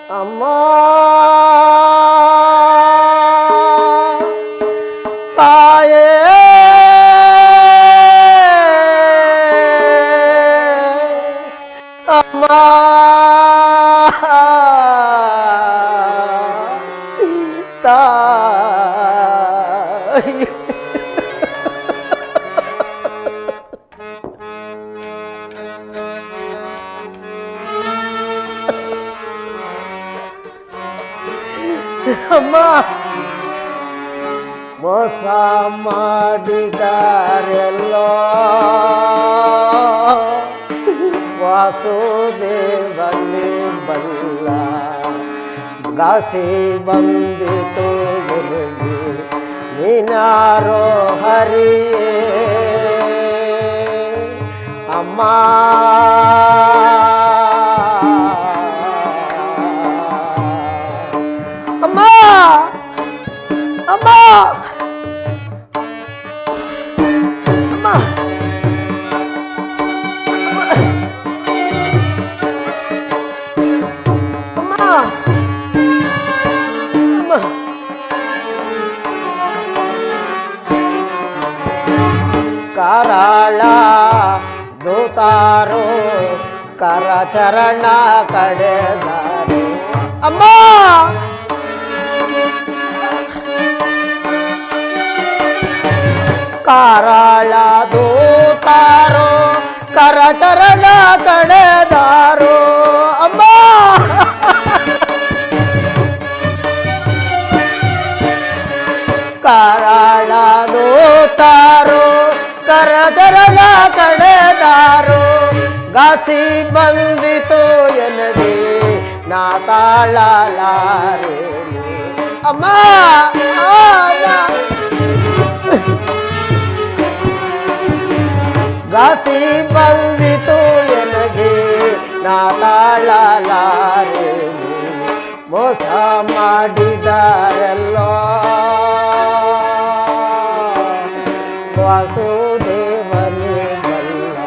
ಅಮ್ಮ ತಾಯೇ ಅಮ್ಮ ತಾಯಿ ಅಮ್ಮ ಮೋಸ ಮಾಡಿದಾರೆಲ್ಲೋ ವಾಸುದೇವನೇ ಬಲ್ಲ ಗಾಸಿ ಬಂದಿತು ಎಲೆಗೆ ನೀನಾರೋ ಹರಿಯೇ ಅಮ್ಮ ಅಮ್ಮ ಅಮ್ಮ ಅಮ್ಮ ಕರಾಳ ದೂತಾರೋ ಕರಚರಣ ಕಡೆದಾರೋ ಅಮ್ಮ ಕರಾಳ ದೂತಾರೋ ಕರಚರಣ ಕಡೆದಾರೋ ಅಮ್ಮ ಕರಾಳ ದೂತಾರೋ ಕರಚರಣ ಕಡೆದಾರೋ ಗಾಸಿ ಬಂದಿತು ಎನ್ನದೆ ನಾ ತಾಳಲಾರೆ ಅಮ್ಮ ಗಾಸಿ ಬಂದಿತು ಎನಗೆ ನಾ ತಾಳಲಾರೆ ಮೋಸ ಮಾಡಿದಾರೆಲ್ಲೋ ವಾಸುದೇವನೇ ಬಲ್ಲ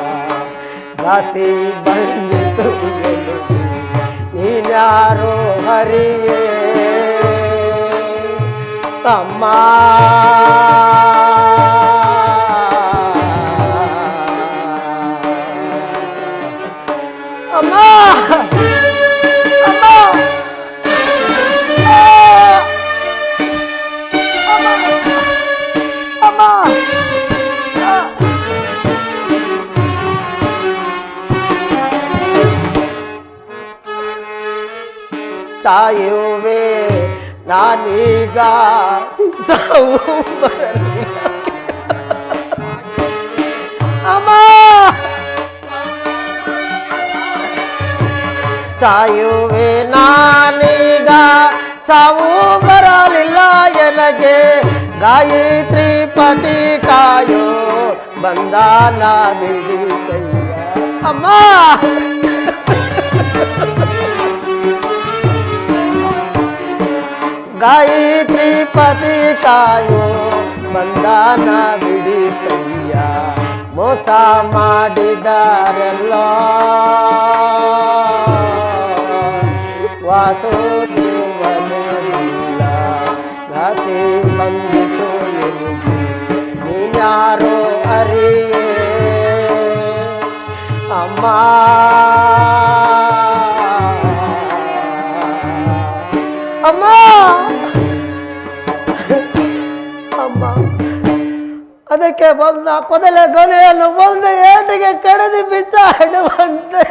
ಗಾಸಿ ಬಂದಿತು ಎನಗೆ ನೀನ್ಯಾರೋ ಹರಿಯೇ ಅಮ್ಮ ಅಮ್ಮ ಅಮ್ಮ ಅಮ್ಮ ಸಾಯುವೆ ನಾನೀಗ ಸಾವು ಬರಲಿಲ್ಲ ಅಮ್ಮ ಸಾಯುವೆ ನಾನೀಗ ಸಾವು ಬರಲಿಲ್ಲ ಎನಗೆ ಗಾಯತ್ರಿ ಪತಿ ಕಾಯೋ ಬಂದಾನ ಬಿಡಿಸಯ್ಯ ಅಮ್ಮ ಗಾಯತ್ರಿ ಪತಿ ಕಾಯೋ ಬಂದಾನ ಬಿಡಿಸಯ್ಯ ಮೋಸ ಮಾಡಿದಾರೆಲ್ಲೋ ವಾಸುದೇವನಿಲ್ಲ ಗಾಸಿ ಬಂದಿತು ನೀನ್ಯಾರೋ ಹರಿಯೇ ಅಮ್ಮ ಅಮ್ಮ ಅಮ್ಮ ಅದಕ್ಕೆ ಬಂದ ಕೊದಲೆ ಕೊನೆಯನ್ನು ಬಂದು ಏಟಿಗೆ ಕಡಿದು ಬಿಚ್ಚಾಡುವಂತೆ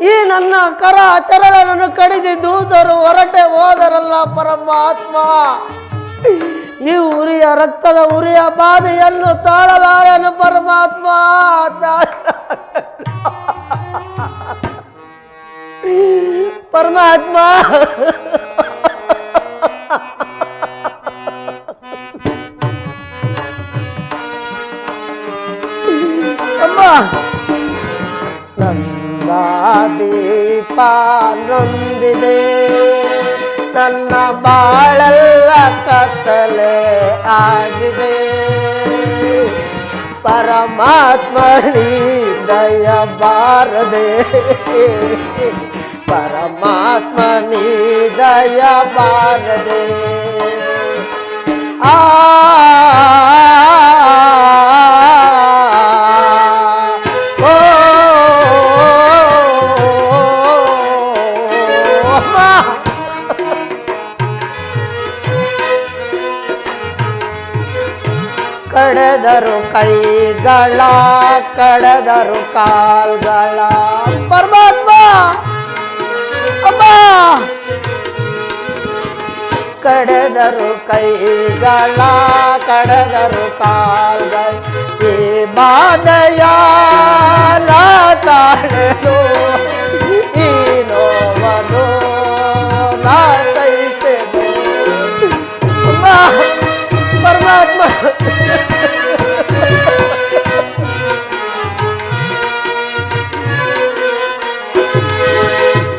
ಈ ನನ್ನ ಕರ ಚರಣವನ್ನು ಕಡಿದು ದೂತರು ಹೊರಟೆ ಹೋದರಲ್ಲ ಪರಮಾತ್ಮ ಈ ಉರಿಯ ರಕ್ತದ ಉರಿಯ ಬಾಧೆಯನ್ನು ತಾಳಲಾರನು ಪರಮಾತ್ಮ ಪರಮಾತ್ಮ ಅಮ್ಮ ನನ್ನ ದೀಪ ನೊಂದಿದೆ ನನ್ನ ಬಾಳೆಲ್ಲ ಕತ್ತಲೆ ಆಗಿದೆ ಪರಮಾತ್ಮ ದಯ ಬಾರದೆ ಪರಮಾತ್ಮ ನೀ ದಯ ಬಾರದೆ ಆ ಕಡೆದರು ಕೈಗಳ ಕಡೆದರು ಕಾಲ್ಗಳ ಪರಮಾತ್ಮ ಅಮ್ಮ ಕಡೆದರು ಕೈಗಳ ಕಡೆದರು ಕಾಲ್ಗಳ ಈ ಬಾಧೆಯ ತಾಳೆನು ಈ ನೋವನ್ನು ನಾತೈತೆನು ಅಮ್ಮ ಪರಮಾತ್ಮ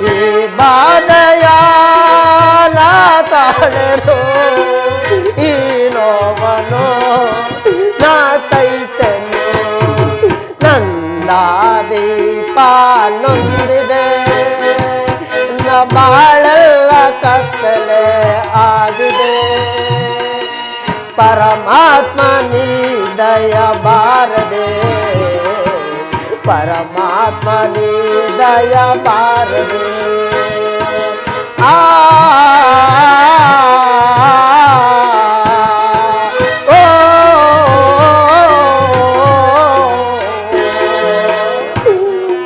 ಈ ಬಾಧೆಯ ತಾಳೆನು ಈ ನೋವನ್ನು ನಾತೈತೆನು ನಂದ ದೀಪ ನೊಂದಿದೆ ಬಾಳೆಲ್ಲ ಕತ್ತಲೆ ಆಗಿದೆ ಪರಮಾತ್ಮ ನೀ ದಯ ಬಾರದೆ ಪರಮಾತ್ಮ ನೀ ದಯ ಬಾರದೆ ಆ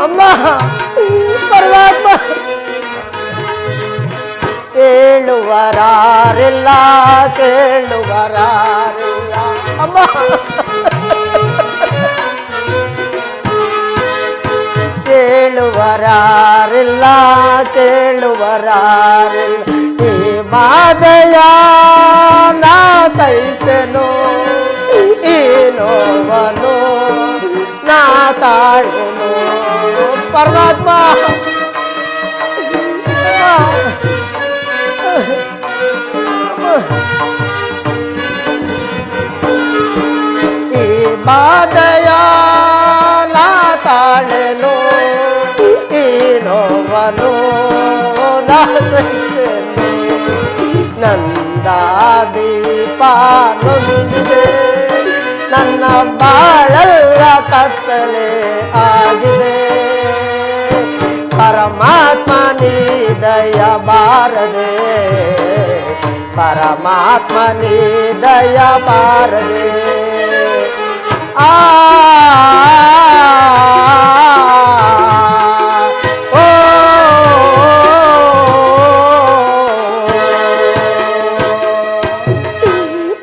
ಅಮ್ಮ ಪರಮಾತ್ಮ ಕೇಳುವರಾರಿಲ್ಲ ಕೇಳುವರಾರಿಲ್ಲ ಅಮ್ಮ ಕೇಳುವರಾರಿಲ್ಲ ಕೇಳುವರಾರಿಲ್ಲ ಈ ಬಾಧೆಯ ನಾತೈತೆನು ಈ ನೋವನ್ನು ನಾ ತಾಳುನು ಪರಮಾತ್ಮ ಈ ಬಾಧೆಯ ನಾ ತಾಳೆನು ಈ ನೋವನ್ನು ನಾತೈತೆನು ನಂದ ದೀಪ ನೊಂದಿದೆ ನನ್ನ ಬಾಳೆಲ್ಲ ಕತ್ತಲೆ ಆಗಿದೆ ಪರಮಾತ್ಮ ನೀ ದಯ ಬಾರದೆ ಪರಮಾತ್ಮ ನೀ ದಯ ಬಾರದೆ ಆ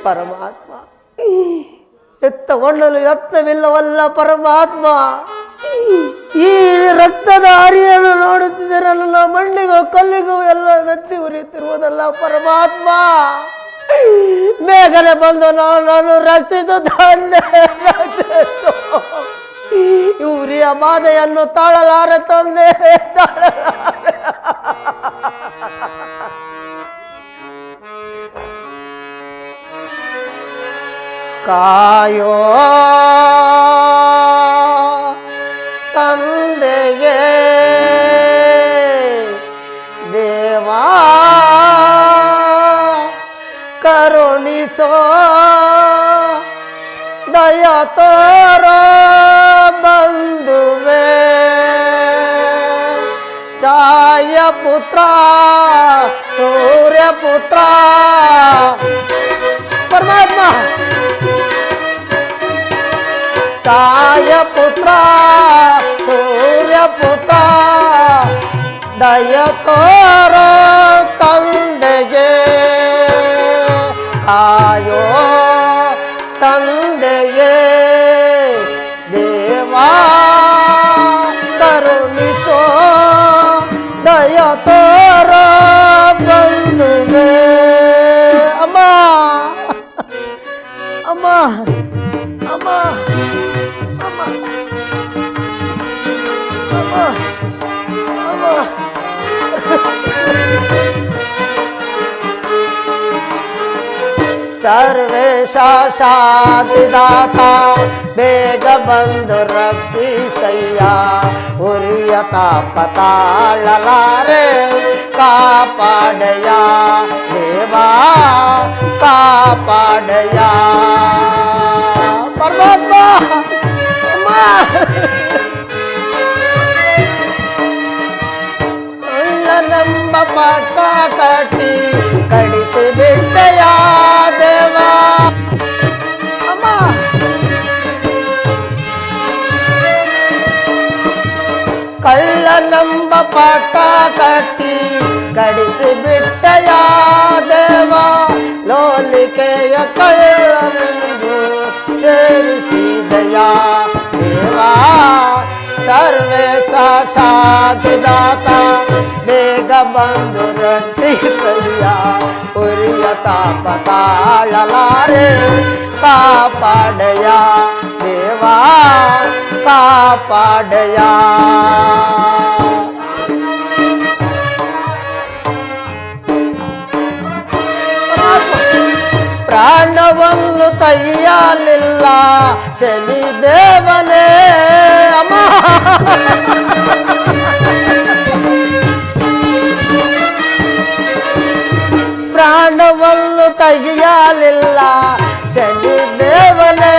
ಪರಮಾತ್ಮ ಎತ್ತ ಒಣ್ಣಲು ಎತ್ತವಿಲ್ಲವಲ್ಲ ಪರಮಾತ್ಮ ಈ ರಕ್ತದ ಹರಿಯನ್ನು ನೋಡುತ್ತಿದ್ದರೆ ನನ್ನ ಮಣ್ಣಿಗೂ ಕಲ್ಲಿಗೂ ಎಲ್ಲ ನೆತ್ತಿ ಉರಿಯುತ್ತಿರುವುದಲ್ಲ ಪರಮಾತ್ಮ ಬೇಗನೆ ಬಂದು ನಾನು ರಕ್ಷಿತು ತಂದೆ ಉರಿಯ ಬಾಧೆಯನ್ನು ತಾಳಲಾರೆ ತಂದೆ ತಾಳಲಾರೆ ಕಾಯೋ ತಂದೆಗೆ ದೇವಾ ಕರುಣಿಸೋ ದಯ ತೋರೋ ಬಂಧುವೆ ಛಾಯ ಪುತ್ರ ಸೂರ್ಯ ಪುತ್ರ ಪರಮಾತ್ಮ ಛಾಯ ಪುತ್ರ ಸೂರ್ಯ ಪುತ್ರ ದಯ ತೋರೋ ತಂದೆಗೆ ಆಯೋ ತಂದೆಗೆ ದೇವಾ ಕರುಣಿಸೋ ದಯ ತೋರೋ ಬಂಧುವೆ ಅಮ್ಮ ಅಮ್ಮ ಅಮ್ಮ ಅಮ್ಮ ಅಮ್ಮ सर्वेशा शांतिदाता ಬೇಗ ಬಂದು ರಕ್ಷಿಸಯ್ಯ ಉರಿಯ ತಾಪ ತಾಳಲಾರೆ ಕಾಪಾಡಯ್ಯ ದೇವಾ ಕಾಪಾಡಯ್ಯ ಪರಮಾತ್ಮ ನಮ್ಮ ಪಾಠ ಕಟ್ಟಿ ಕಡಿಸಿ ಬಿಟ್ಟೆಯ ದೇವ ಅಮ್ಮ ಕಳ್ಳನಂಬ ಪಾಠ ಕಟ್ಟಿ ಕಡಿಸಿ ಬಿಟ್ಟೆಯ ದೇವ ಲೋಲಿಕೆಯ ಕಳ್ಳನೆಂದು ಸೇರಿಸಿದೆಯ ದೇವಾ ಸರ್ವೇ ಸಾಕ್ಷಾತ್ದಾತ ಬೇಗ ಬಂದು ರಕ್ಷಿಸಯ್ಯ ಉರಿಯ ತಾಪ ತಾಳಲಾರೆ ಕಾಪಾಡಯ್ಯ ದೇವಾ ಕಾಪಾಡಯ್ಯ ಪ್ರಾಣವನ್ನು ತೆಗೆಯಲಿಲ್ಲ ಶನಿ ದೇವನೇ ಅಮ್ಮ ಪ್ರಾಣವನ್ನು ತೆಗೆಯಲಿಲ್ಲ ಶನಿ ದೇವನೇ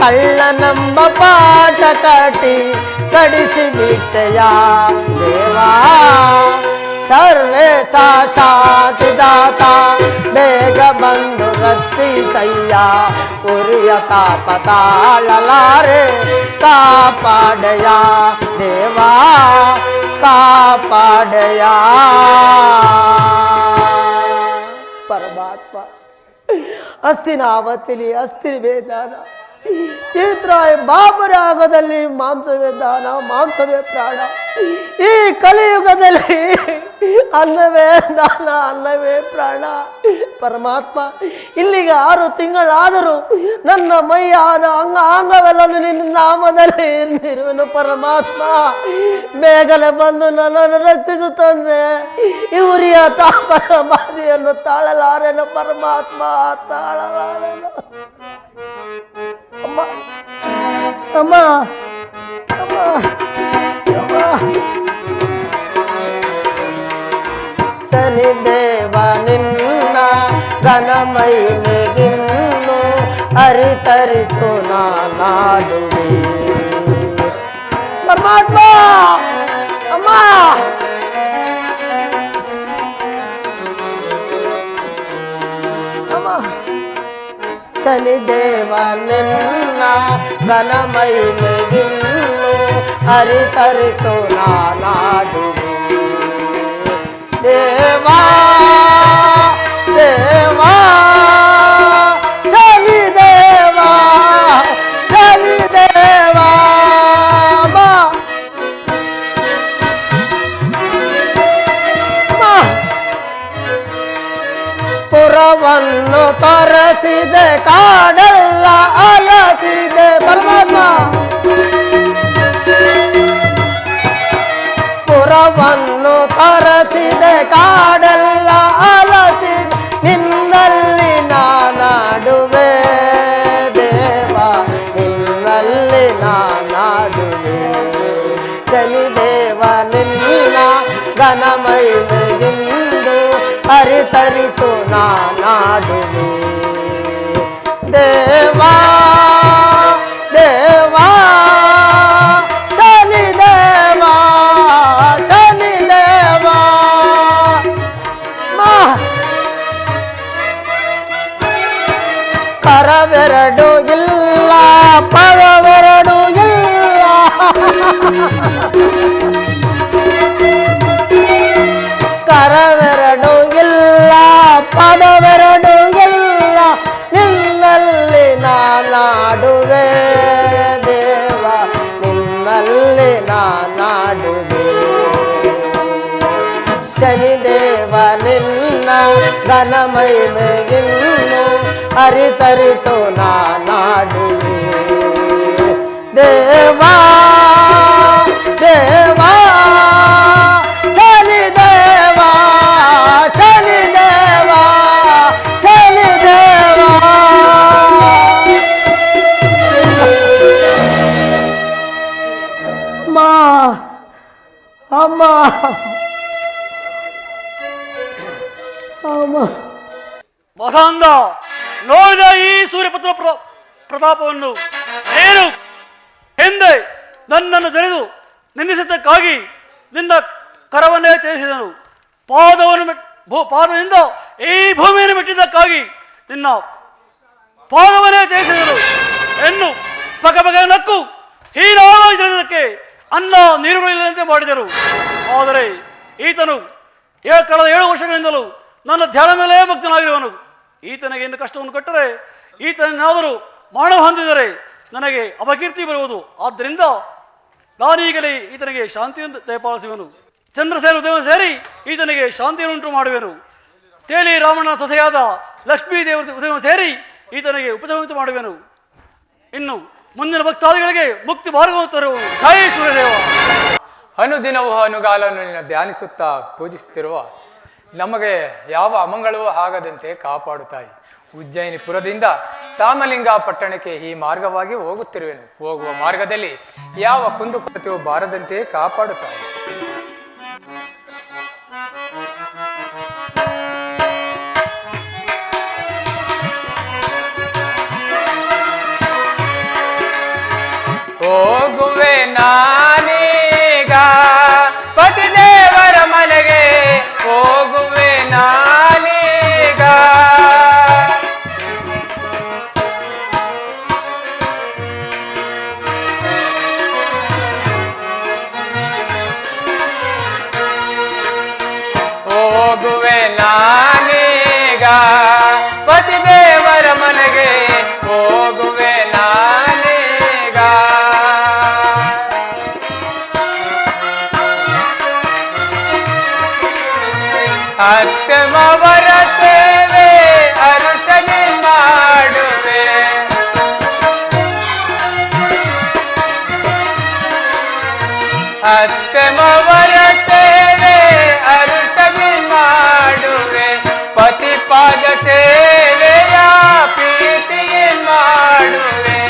ಕಳ್ಳನಂಬ ಪಾಠ ಕಟ್ಟಿ ಕಡಿಸಿ ಬಿಟ್ಟೆಯ ದೇವಾ ಸರ್ವೇ ಸಾಕ್ಷಾತ್ದಾತ ಬೇಗ ಬಂದು ರಕ್ಷಿಸಯ್ಯ ಉರಿಯ ತಾಪ ತಾಳಲಾರೆ ಕಾಪಾಡಯ್ಯ ದೇವಾ ಕಾಪಾಡಯ್ಯ ಪರಮಾತ್ಮ ಹಸ್ತಿನಾವತಿಲಿ ಅಸ್ಥಿ ವೇದಾನ ತೀರ್ಥರಾಯ ಬಾಬರಾಗದಲ್ಲಿ ಮಾಂಸವೇ ದಾನ ಮಾಂಸವೇ ಪ್ರಾಣ ಈ ಕಲಿಯುಗದಲ್ಲಿ ಅನ್ನವೇ ದಾನ ಅನ್ನವೇ ಪ್ರಾಣ ಪರಮಾತ್ಮ ಇಲ್ಲಿಗೆ 6 ತಿಂಗಳಾದರೂ ನನ್ನ ಮೈಯಾದ ಅಂಗವೆಲ್ಲ ನಿನ್ನ ನಾಮದಲ್ಲಿ ಇರುವೆನು ಪರಮಾತ್ಮ ಬೇಗನೆ ಬಂದು ನನ್ನನ್ನು ರಕ್ಷಿಸುತ್ತಂದೆ ಈ ಉರಿಯ ತಾಪದ ಬಾಧೆಯನ್ನು ತಾಳಲಾರೆನು ಪರಮಾತ್ಮ ತಾಳಲಾರೆನು ಅಮ್ಮ ಅಮ್ಮ ಅಮ್ಮ ಅಮ್ಮ ಶನಿದೇವ ನಿನ್ನ ಘನಮೈನಿಗಿನ್ನು ಅರಿತರಿತು ನಾನಾಡುವೆ ಪರಮಾತ್ಮ ಅಮ್ಮ ಅಮ್ಮ ಶನಿದೇವ ನಿನ್ನ ಘನಮೈನಿಗಿನ್ನು ಅರಿತರಿತು ನಾನಾಡುವೆ ದೇವಾ ದೇವಾ ಶನಿ ದೇವಾ ಶನಿ ದೇವಾ ಪುರವನ್ನು ತೊರೆಸಿದೆ ಕಾಡೆಲ್ಲ ಅಲಸಿದೆ ಪರಮಾತ್ಮ ಪುರವನ್ನು ತೊರೆಸಿದೆ ಕಾಡೆಲ್ಲ ಅಲಸಿದೆ ನಿನ್ನಲ್ಲಿ ನಾನಾಡುವೆ ದೇವ ನಿನ್ನಲ್ಲಿ ನಾನಾಡುವೆ ಶನಿದೇವ ನಿನ್ನ ಘನಮೈನಿಗಿಂದು ಅರಿತರಿತು ನಾನಾಡುವೆ ದೇವಾ ದೇವಾ ಶನಿದೇವಾ ಶನಿದೇವಾ ಕರವೆರಡು ಇಲ್ಲ ಪದವೆರಡು ಇಲ್ಲ ಕರವೆರಡು ಇಲ್ಲ ಪದವೆರಡು ಇಲ್ಲ ನಿನ್ನಲ್ಲಿ ನಾನಾಡುವೆ ದೇವ ನಿನ್ನಲ್ಲಿ ನಾನಾಡುವೆ ಶನಿದೇವ ನಿನ್ನ ಘನಮೈಮೆಗಿನ್ನು ಅರಿತರಿತು ನಾನಾಡುವೆ ದೇವಾ ದೇವಾ ಶನಿದೇವಾ ಶನಿದೇವಾ ಶನಿದೇವಾ ಅಮ್ಮ ಅಮ್ಮ. ಮಹಾಂದ ನೋಡಿದ ಈ ಸೂರ್ಯಪುತ್ರ ಪ್ರತಾಪವನ್ನು ಏನು ಹಿಂದೆ ನನ್ನನ್ನು ಜರಿದು ನಿಂದಿಸಿದ್ದಕ್ಕಾಗಿ ನಿನ್ನ ಕರವನ್ನೇ ಛೇದಿಸಿದನು. ಪಾದದಿಂದ ಈ ಭೂಮಿಯನ್ನು ಬಿಟ್ಟಿದ್ದಕ್ಕಾಗಿ ನಿನ್ನ ಪಾದವನ್ನೇ ಛೇದಿಸಿದನು. ಹೆಣ್ಣು ಪಗ ನಕ್ಕು ಹೀನಾಗಿದ್ದಕ್ಕೆ ಅನ್ನ ನೀರುಗಳಿಲ್ಲದಂತೆ ಮಾಡಿದರು. ಆದರೆ ಈತನು ಕಳೆದ 7 ವರ್ಷಗಳಿಂದಲೂ ನನ್ನ ಧ್ಯಾನ ಮೇಲೆ ಭಕ್ತನಾಗಿರುವನು. ಈತನಿಗೆ ಇನ್ನು ಕಷ್ಟವನ್ನು ಕೊಟ್ಟರೆ, ಈತನಾದರೂ ಮಾನವ ಹೊಂದಿದರೆ ನನಗೆ ಅಪಕೀರ್ತಿ ಬರುವುದು. ಆದ್ದರಿಂದ ನಾನೀಗಲೇ ಈತನಿಗೆ ಶಾಂತಿಯನ್ನು ದಯಪಾಲಿಸುವೆನು. ಚಂದ್ರಸೇನ ಉದಯವನ್ನು ಸೇರಿ ಈತನಿಗೆ ಶಾಂತಿಯನ್ನುಂಟು ಮಾಡುವೆನು. ತೇಲಿ ರಾಮಣ್ಣನ ಸೊಸೆಯಾದ ಲಕ್ಷ್ಮೀ ದೇವರ ಉದಯವನ್ನು ಸೇರಿ ಈತನಿಗೆ ಉಪಚರಿತ ಮಾಡುವೆನು. ಇನ್ನು ಮುಂದಿನ ಭಕ್ತಾದಿಗಳಿಗೆ ಮುಕ್ತಿ ಮಾರ್ಗವನ್ನು ತರುವನು. ಜೈ ಸೂರ್ಯದೇವ. ಅನುದಿನವೂ ಅನುಗಾಲನ್ನು ನಿನ್ನ ಧ್ಯಾನಿಸುತ್ತಾ ಪೂಜಿಸುತ್ತಿರುವ ನಮಗೆ ಯಾವ ಅಮಂಗಳವೂ ಆಗದಂತೆ ಕಾಪಾಡುತ್ತಾಯಿ. ಉಜ್ಜಯಿನಿಪುರದಿಂದ ತಾಮಲಿಂಗ ಪಟ್ಟಣಕ್ಕೆ ಈ ಮಾರ್ಗವಾಗಿ ಹೋಗುತ್ತಿರುವೆನು. ಹೋಗುವ ಮಾರ್ಗದಲ್ಲಿ ಯಾವ ಕುಂದುಕೊರತೆಯೂ ಬಾರದಂತೆ ಕಾಪಾಡುತ್ತಾಯಿ. ಹೋಗುವೆ ನಾನೀಗ ಪತಿದೇವರ ಮನೆಗೆ, ಹೋಗುವೆ ನಾನೀಗ. ಹೋಗುವೆ ನಾನೀಗ ಪತಿದೇವರ ಮನೆಗೆ, ಹೋಗುವೆ ನಾನೀಗ. ಅತ್ತಮವರ ಸೇವೆ ಅರ್ಚನೆ ಮಾಡುವೆ, ಅತ್ತಮವರ ಸೇವೆ ಅರ್ಚನೆ ಮಾಡುವೆ. ಪತಿಪಾದ ಸೇವೆಯ ಪ್ರೀತಿಗೆ ಮಾಡುವೆ.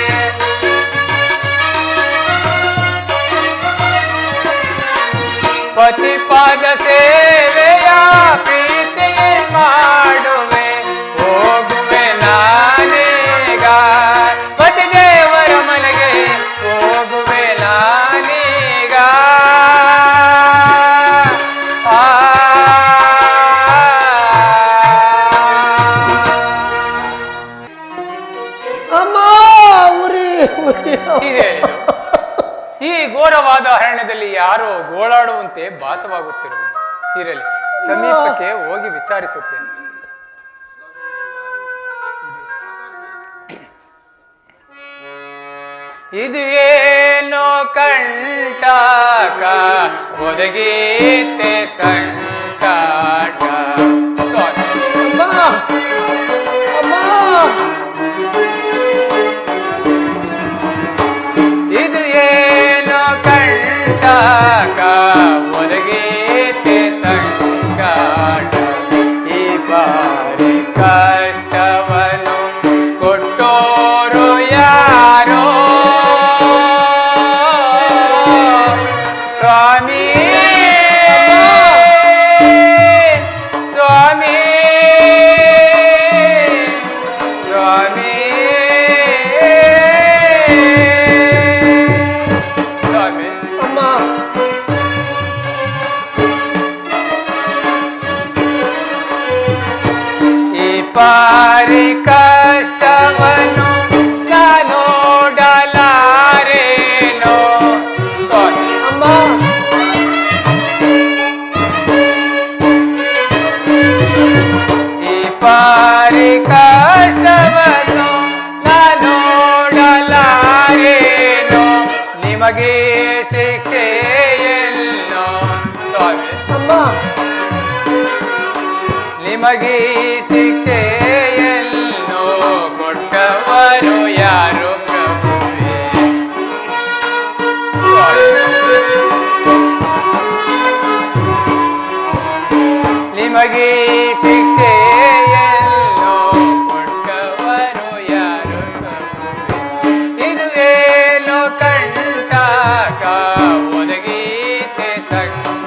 ಪತಿಪಾದ ಸೇವೆಯ ಪ್ರೀತಿಗೆ ಮಾಡುವೆ. ಹೋಗುವೆ ನಾನೀಗ ಪತಿದೇವರ ಮನೆಗೆ, ಹೋಗುವೆ ನಾನೀಗ. ಅಮ್ಮ ಉರಿ ಉರಿ. ಈ ಘೋರವಾದ ಅರಣ್ಯದಲ್ಲಿ ಯಾರೋ ಗೋಳಾಡುವಂತೆ ಭಾಸವಾಗುತ್ತಿರುವುದು. ಇರಲಿ, ಸಮೀಪಕ್ಕೆ ಹೋಗಿ ವಿಚಾರಿಸುತ್ತೇನೆ. ಇದು ಏನೋ ಕಂಟಕ ಒದಗೀತೆ ಸಂಕಟ. ಇದು ಏನೋ ಕಂಟಕ ಒದಗೀತೆ ಸಂಕಟ. ಈ ಬಾರಿ ಕಷ್ಟವನ್ನು ಕೊಟ್ಟೋರು ಯಾರೋ ಸ್ವಾಮಿ, ಸ್ವಾಮಿ, ಸ್ವಾಮಿ, ಸ್ವಾಮಿ. ಅಮ್ಮ ಈ ಪಾರಿ ಕಷ್ಟವನ್ನು ನೋಡಲಾರೇನೋ ಸ್ವಾಮಿ. ಅಮ್ಮ ಈ ಪಾರಿ ಕಷ್ಟವನ್ನು ನೋಡಲಾರೇನೋ, ನಿಮಗೆ ಶಿಕ್ಷೆಯೆಲ್ಲೋ ಸ್ವಾಮಿ. ಅಮ್ಮ ನಿಮಗೆ ಶಿಕ್ಷೆಯೆಲ್ಲೋ ಕೊಟ್ಟವರು ಯಾರು ಪ್ರಭುವೇ. ನಿಮಗೆ ಶಿಕ್ಷೆಯೆಲ್ಲೋ ಕೊಟ್ಟವರು ಯಾರು ಪ್ರಭುವೇ. ಇದುವೇನೋ ಕಂಟಕ ಒದಗೀತೆ ಸಂಕಟ.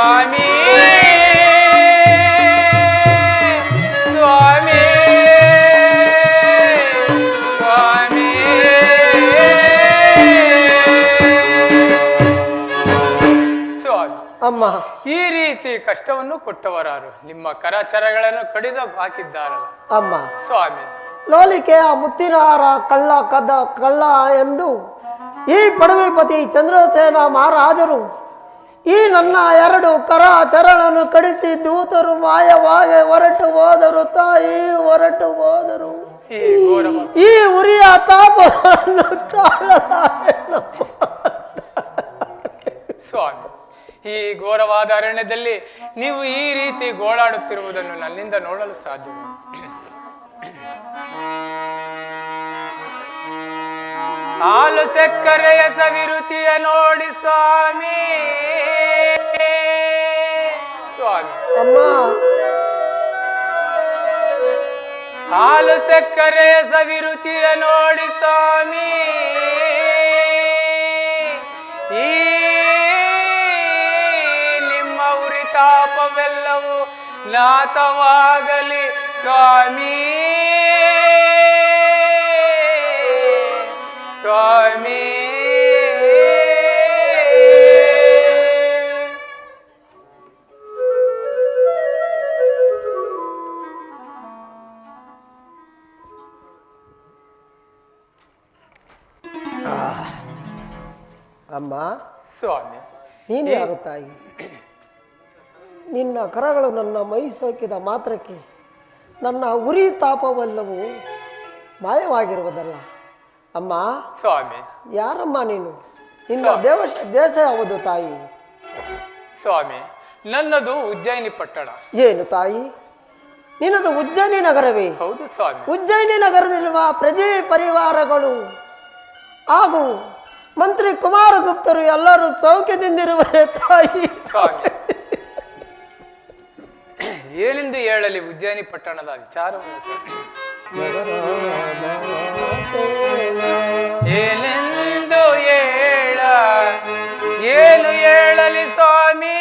ಸ್ವಾಮಿ ಸ್ವಾಮಿ ಸ್ವಾಮಿ ಸ್ವಾಮಿ ಅಮ್ಮ, ಈ ರೀತಿ ಕಷ್ಟವನ್ನು ಕೊಟ್ಟವರಾರು ನಿಮ್ಮ ಕರಚರಗಳನ್ನು ಕಡಿದು ಹಾಕಿದ್ದಾರಲ್ಲ ಅಮ್ಮ, ಸ್ವಾಮಿ. ಲೋಲಿಕೆಯ ಮುತ್ತಿನ ಹಾರ ಕಳ್ಳ ಕದ್ದ ಕಳ್ಳ ಎಂದು ಈ ಪಡವಿಪತಿ ಚಂದ್ರಸೇನ ಮಹಾರಾಜರು ಈ ನನ್ನ 2 ಕರಚರಗಳನ್ನು ಕಡಿಸಿ ದೂತರು ಮಾಯವಾಗಿ ಹೊರಟು ಹೋದರು ತಾಯಿ, ಹೊರಟು ಹೋದರು. ಈ ಉರಿಯ ತಾಪವನ್ನು ತಾಳಲಾರೆನು. ಸ್ವಾಮಿ, ಈ ಘೋರವಾದ ಅರಣ್ಯದಲ್ಲಿ ನೀವು ಈ ರೀತಿ ಗೋಳಾಡುತ್ತಿರುವುದನ್ನು ನನ್ನಿಂದ ನೋಡಲು ಸಾಧ್ಯವಿಲ್ಲ. ಹಾಲು ಸಕ್ಕರೆಯ ಸವಿರುಚಿಯ ನೋಡಿ ಸ್ವಾಮಿ ಸ್ವಾಮಿ. ಅಮ್ಮ, ಹಾಲು ಸಕ್ಕರೆಯ ಸವಿರುಚಿಯ ನೋಡಿ ಸ್ವಾಮಿ. ಈ ನಿಮ್ಮ ಉರಿತಾಪವೆಲ್ಲವೂ ನಾಶವಾಗಲಿ ಸ್ವಾಮಿ ಸ್ವಾಮಿ. ಅಮ್ಮ, ಸ್ವಾಮಿ, ನೀನು ಯಾರು ತಾಯಿ? ನಿನ್ನ ಕರಗಳು ನನ್ನ ಮೈ ಸೋಕಿದ ಮಾತ್ರಕ್ಕೆ ನನ್ನ ಉರಿ ತಾಪವೆಲ್ಲವೂ ಮಾಯವಾಗಿರುವುದಲ್ಲ. ಅಮ್ಮ, ಸ್ವಾಮಿ, ಯಾರಮ್ಮ ನೀನು? ನಿನ್ನ ದೇಶ ಯಾವುದು ತಾಯಿ? ಸ್ವಾಮಿ, ನನ್ನದು ಉಜ್ಜಯಿನಿ ಪಟ್ಟಣ. ಏನು ತಾಯಿ, ನಿನ್ನದು ಉಜ್ಜಯಿನಿ ನಗರವೇ? ಹೌದು ಸ್ವಾಮಿ. ಉಜ್ಜಯಿನಿ ನಗರದಲ್ಲಿರುವ ಪ್ರಜೆ ಪರಿವಾರಗಳು ಹಾಗೂ ಮಂತ್ರಿ ಕುಮಾರಗುಪ್ತರು ಎಲ್ಲರೂ ಸೌಖ್ಯದಿಂದಿರುವರೇ ತಾಯಿ? ಸ್ವಾಮಿ, ಏನೆಂದು ಹೇಳಲಿ ಉಜ್ಜಯಿನಿ ಪಟ್ಟಣದ ವಿಚಾರವನ್ನು? ಏನೆಂದು ಏನು ಹೇಳಲಿ ಸ್ವಾಮಿ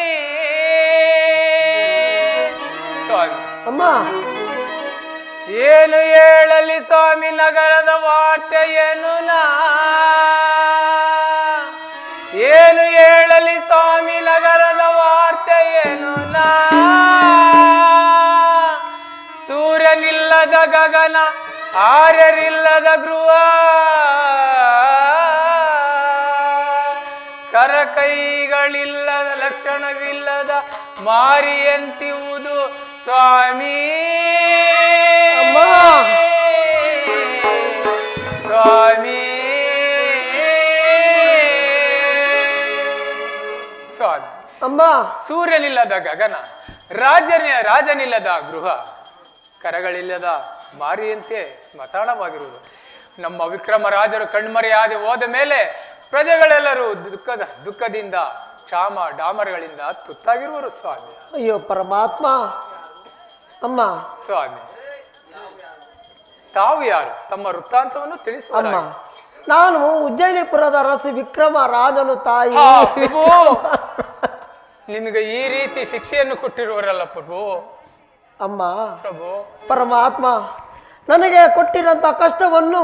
ಸ್ವಾಮಿ. ಅಮ್ಮ, ಏನು ಹೇಳಲಿ ಸ್ವಾಮಿ ನಗರದ ವಾರ್ತೆಯನ್ನು ಏನು ಹೇಳಲಿ ಸ್ವಾಮಿ ನಗರದ ವಾರ್ತೆಯನ್ನು ಸೂರ್ಯನಿಲ್ಲದ ಗಗನ ಆರ್ಯರಿಲ್ಲದ ಗೃಹ ಕರಕೈಗಳಿಲ್ಲದ ಲಕ್ಷಣವಿಲ್ಲದ ಮಾರಿಯಂತಿರುವುದು ಸ್ವಾಮಿ ಸ್ವಾಮಿ ಸ್ವಾಮಿ. ಅಮ್ಮ, ಸೂರ್ಯನಿಲ್ಲದ ಗಗನ ರಾಜನಿಲ್ಲದ ಗೃಹ ಕರಗಳಿಲ್ಲದ ಮಾರಿಯಂತೆ ಸ್ಮಶಾನವಾಗಿರುವುದು. ನಮ್ಮ ವಿಕ್ರಮ ರಾಜರು ಕಣ್ಮರೆಯಾದೆ ಹೋದ ಮೇಲೆ ಪ್ರಜೆಗಳೆಲ್ಲರೂ ದುಃಖದಿಂದ ಕ್ಷಾಮ ಡಾಮರಗಳಿಂದ ತುತ್ತಾಗಿರುವರು ಸ್ವಾಮಿ. ಅಯ್ಯೋ ಪರಮಾತ್ಮ. ಅಮ್ಮ, ಸ್ವಾಮಿ, ತಾವು ಯಾರು? ತಮ್ಮ ವೃತ್ತಾಂತವನ್ನು ತಿಳಿಸುವ. ಅಮ್ಮ, ನಾನು ಉಜ್ಜಯಿನಿಪುರದ ಅರಸು ವಿಕ್ರಮ ರಾಜನು ತಾಯಿ. ಪ್ರಭು, ನಿಮಗೆ ಈ ರೀತಿ ಶಿಕ್ಷೆಯನ್ನು ಕೊಟ್ಟಿರುವರಲ್ಲ ಪ್ರಭು. ಅಮ್ಮ, ಪ್ರಭು, ಪರಮಾತ್ಮ, ನನಗೆ ಕೊಟ್ಟಿರಂತ ಕಷ್ಟವನ್ನು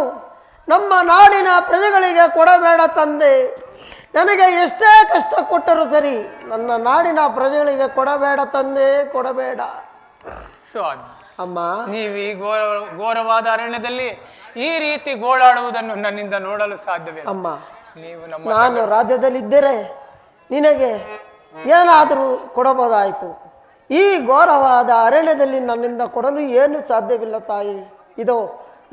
ನಮ್ಮ ನಾಡಿನ ಪ್ರಜೆಗಳಿಗೆ ಕೊಡಬೇಡ ತಂದೆ. ನನಗೆ ಎಷ್ಟೇ ಕಷ್ಟ ಕೊಟ್ಟರು ಸರಿ, ನನ್ನ ನಾಡಿನ ಪ್ರಜೆಗಳಿಗೆ ಕೊಡಬೇಡ ತಂದೆ, ಕೊಡಬೇಡ. ಸ್ವಾಮಿ, ಅಮ್ಮ, ನೀವು ಈ ಘೋರವಾದ ಅರಣ್ಯದಲ್ಲಿ ಈ ರೀತಿ ಗೋಳಾಡುವುದನ್ನು ನನ್ನಿಂದ ನೋಡಲು ಸಾಧ್ಯವೇ? ಅಮ್ಮ, ನೀವು ನಾನು ರಾಜ್ಯದಲ್ಲಿದ್ದರೆ ನಿನಗೆ ಏನಾದರೂ ಕೊಡಬಹುದಾಯಿತು. ಈ ಘೋರವಾದ ಅರಣ್ಯದಲ್ಲಿ ನನ್ನಿಂದ ಕೊಡಲು ಏನು ಸಾಧ್ಯವಿಲ್ಲ ತಾಯಿ. ಇದೋ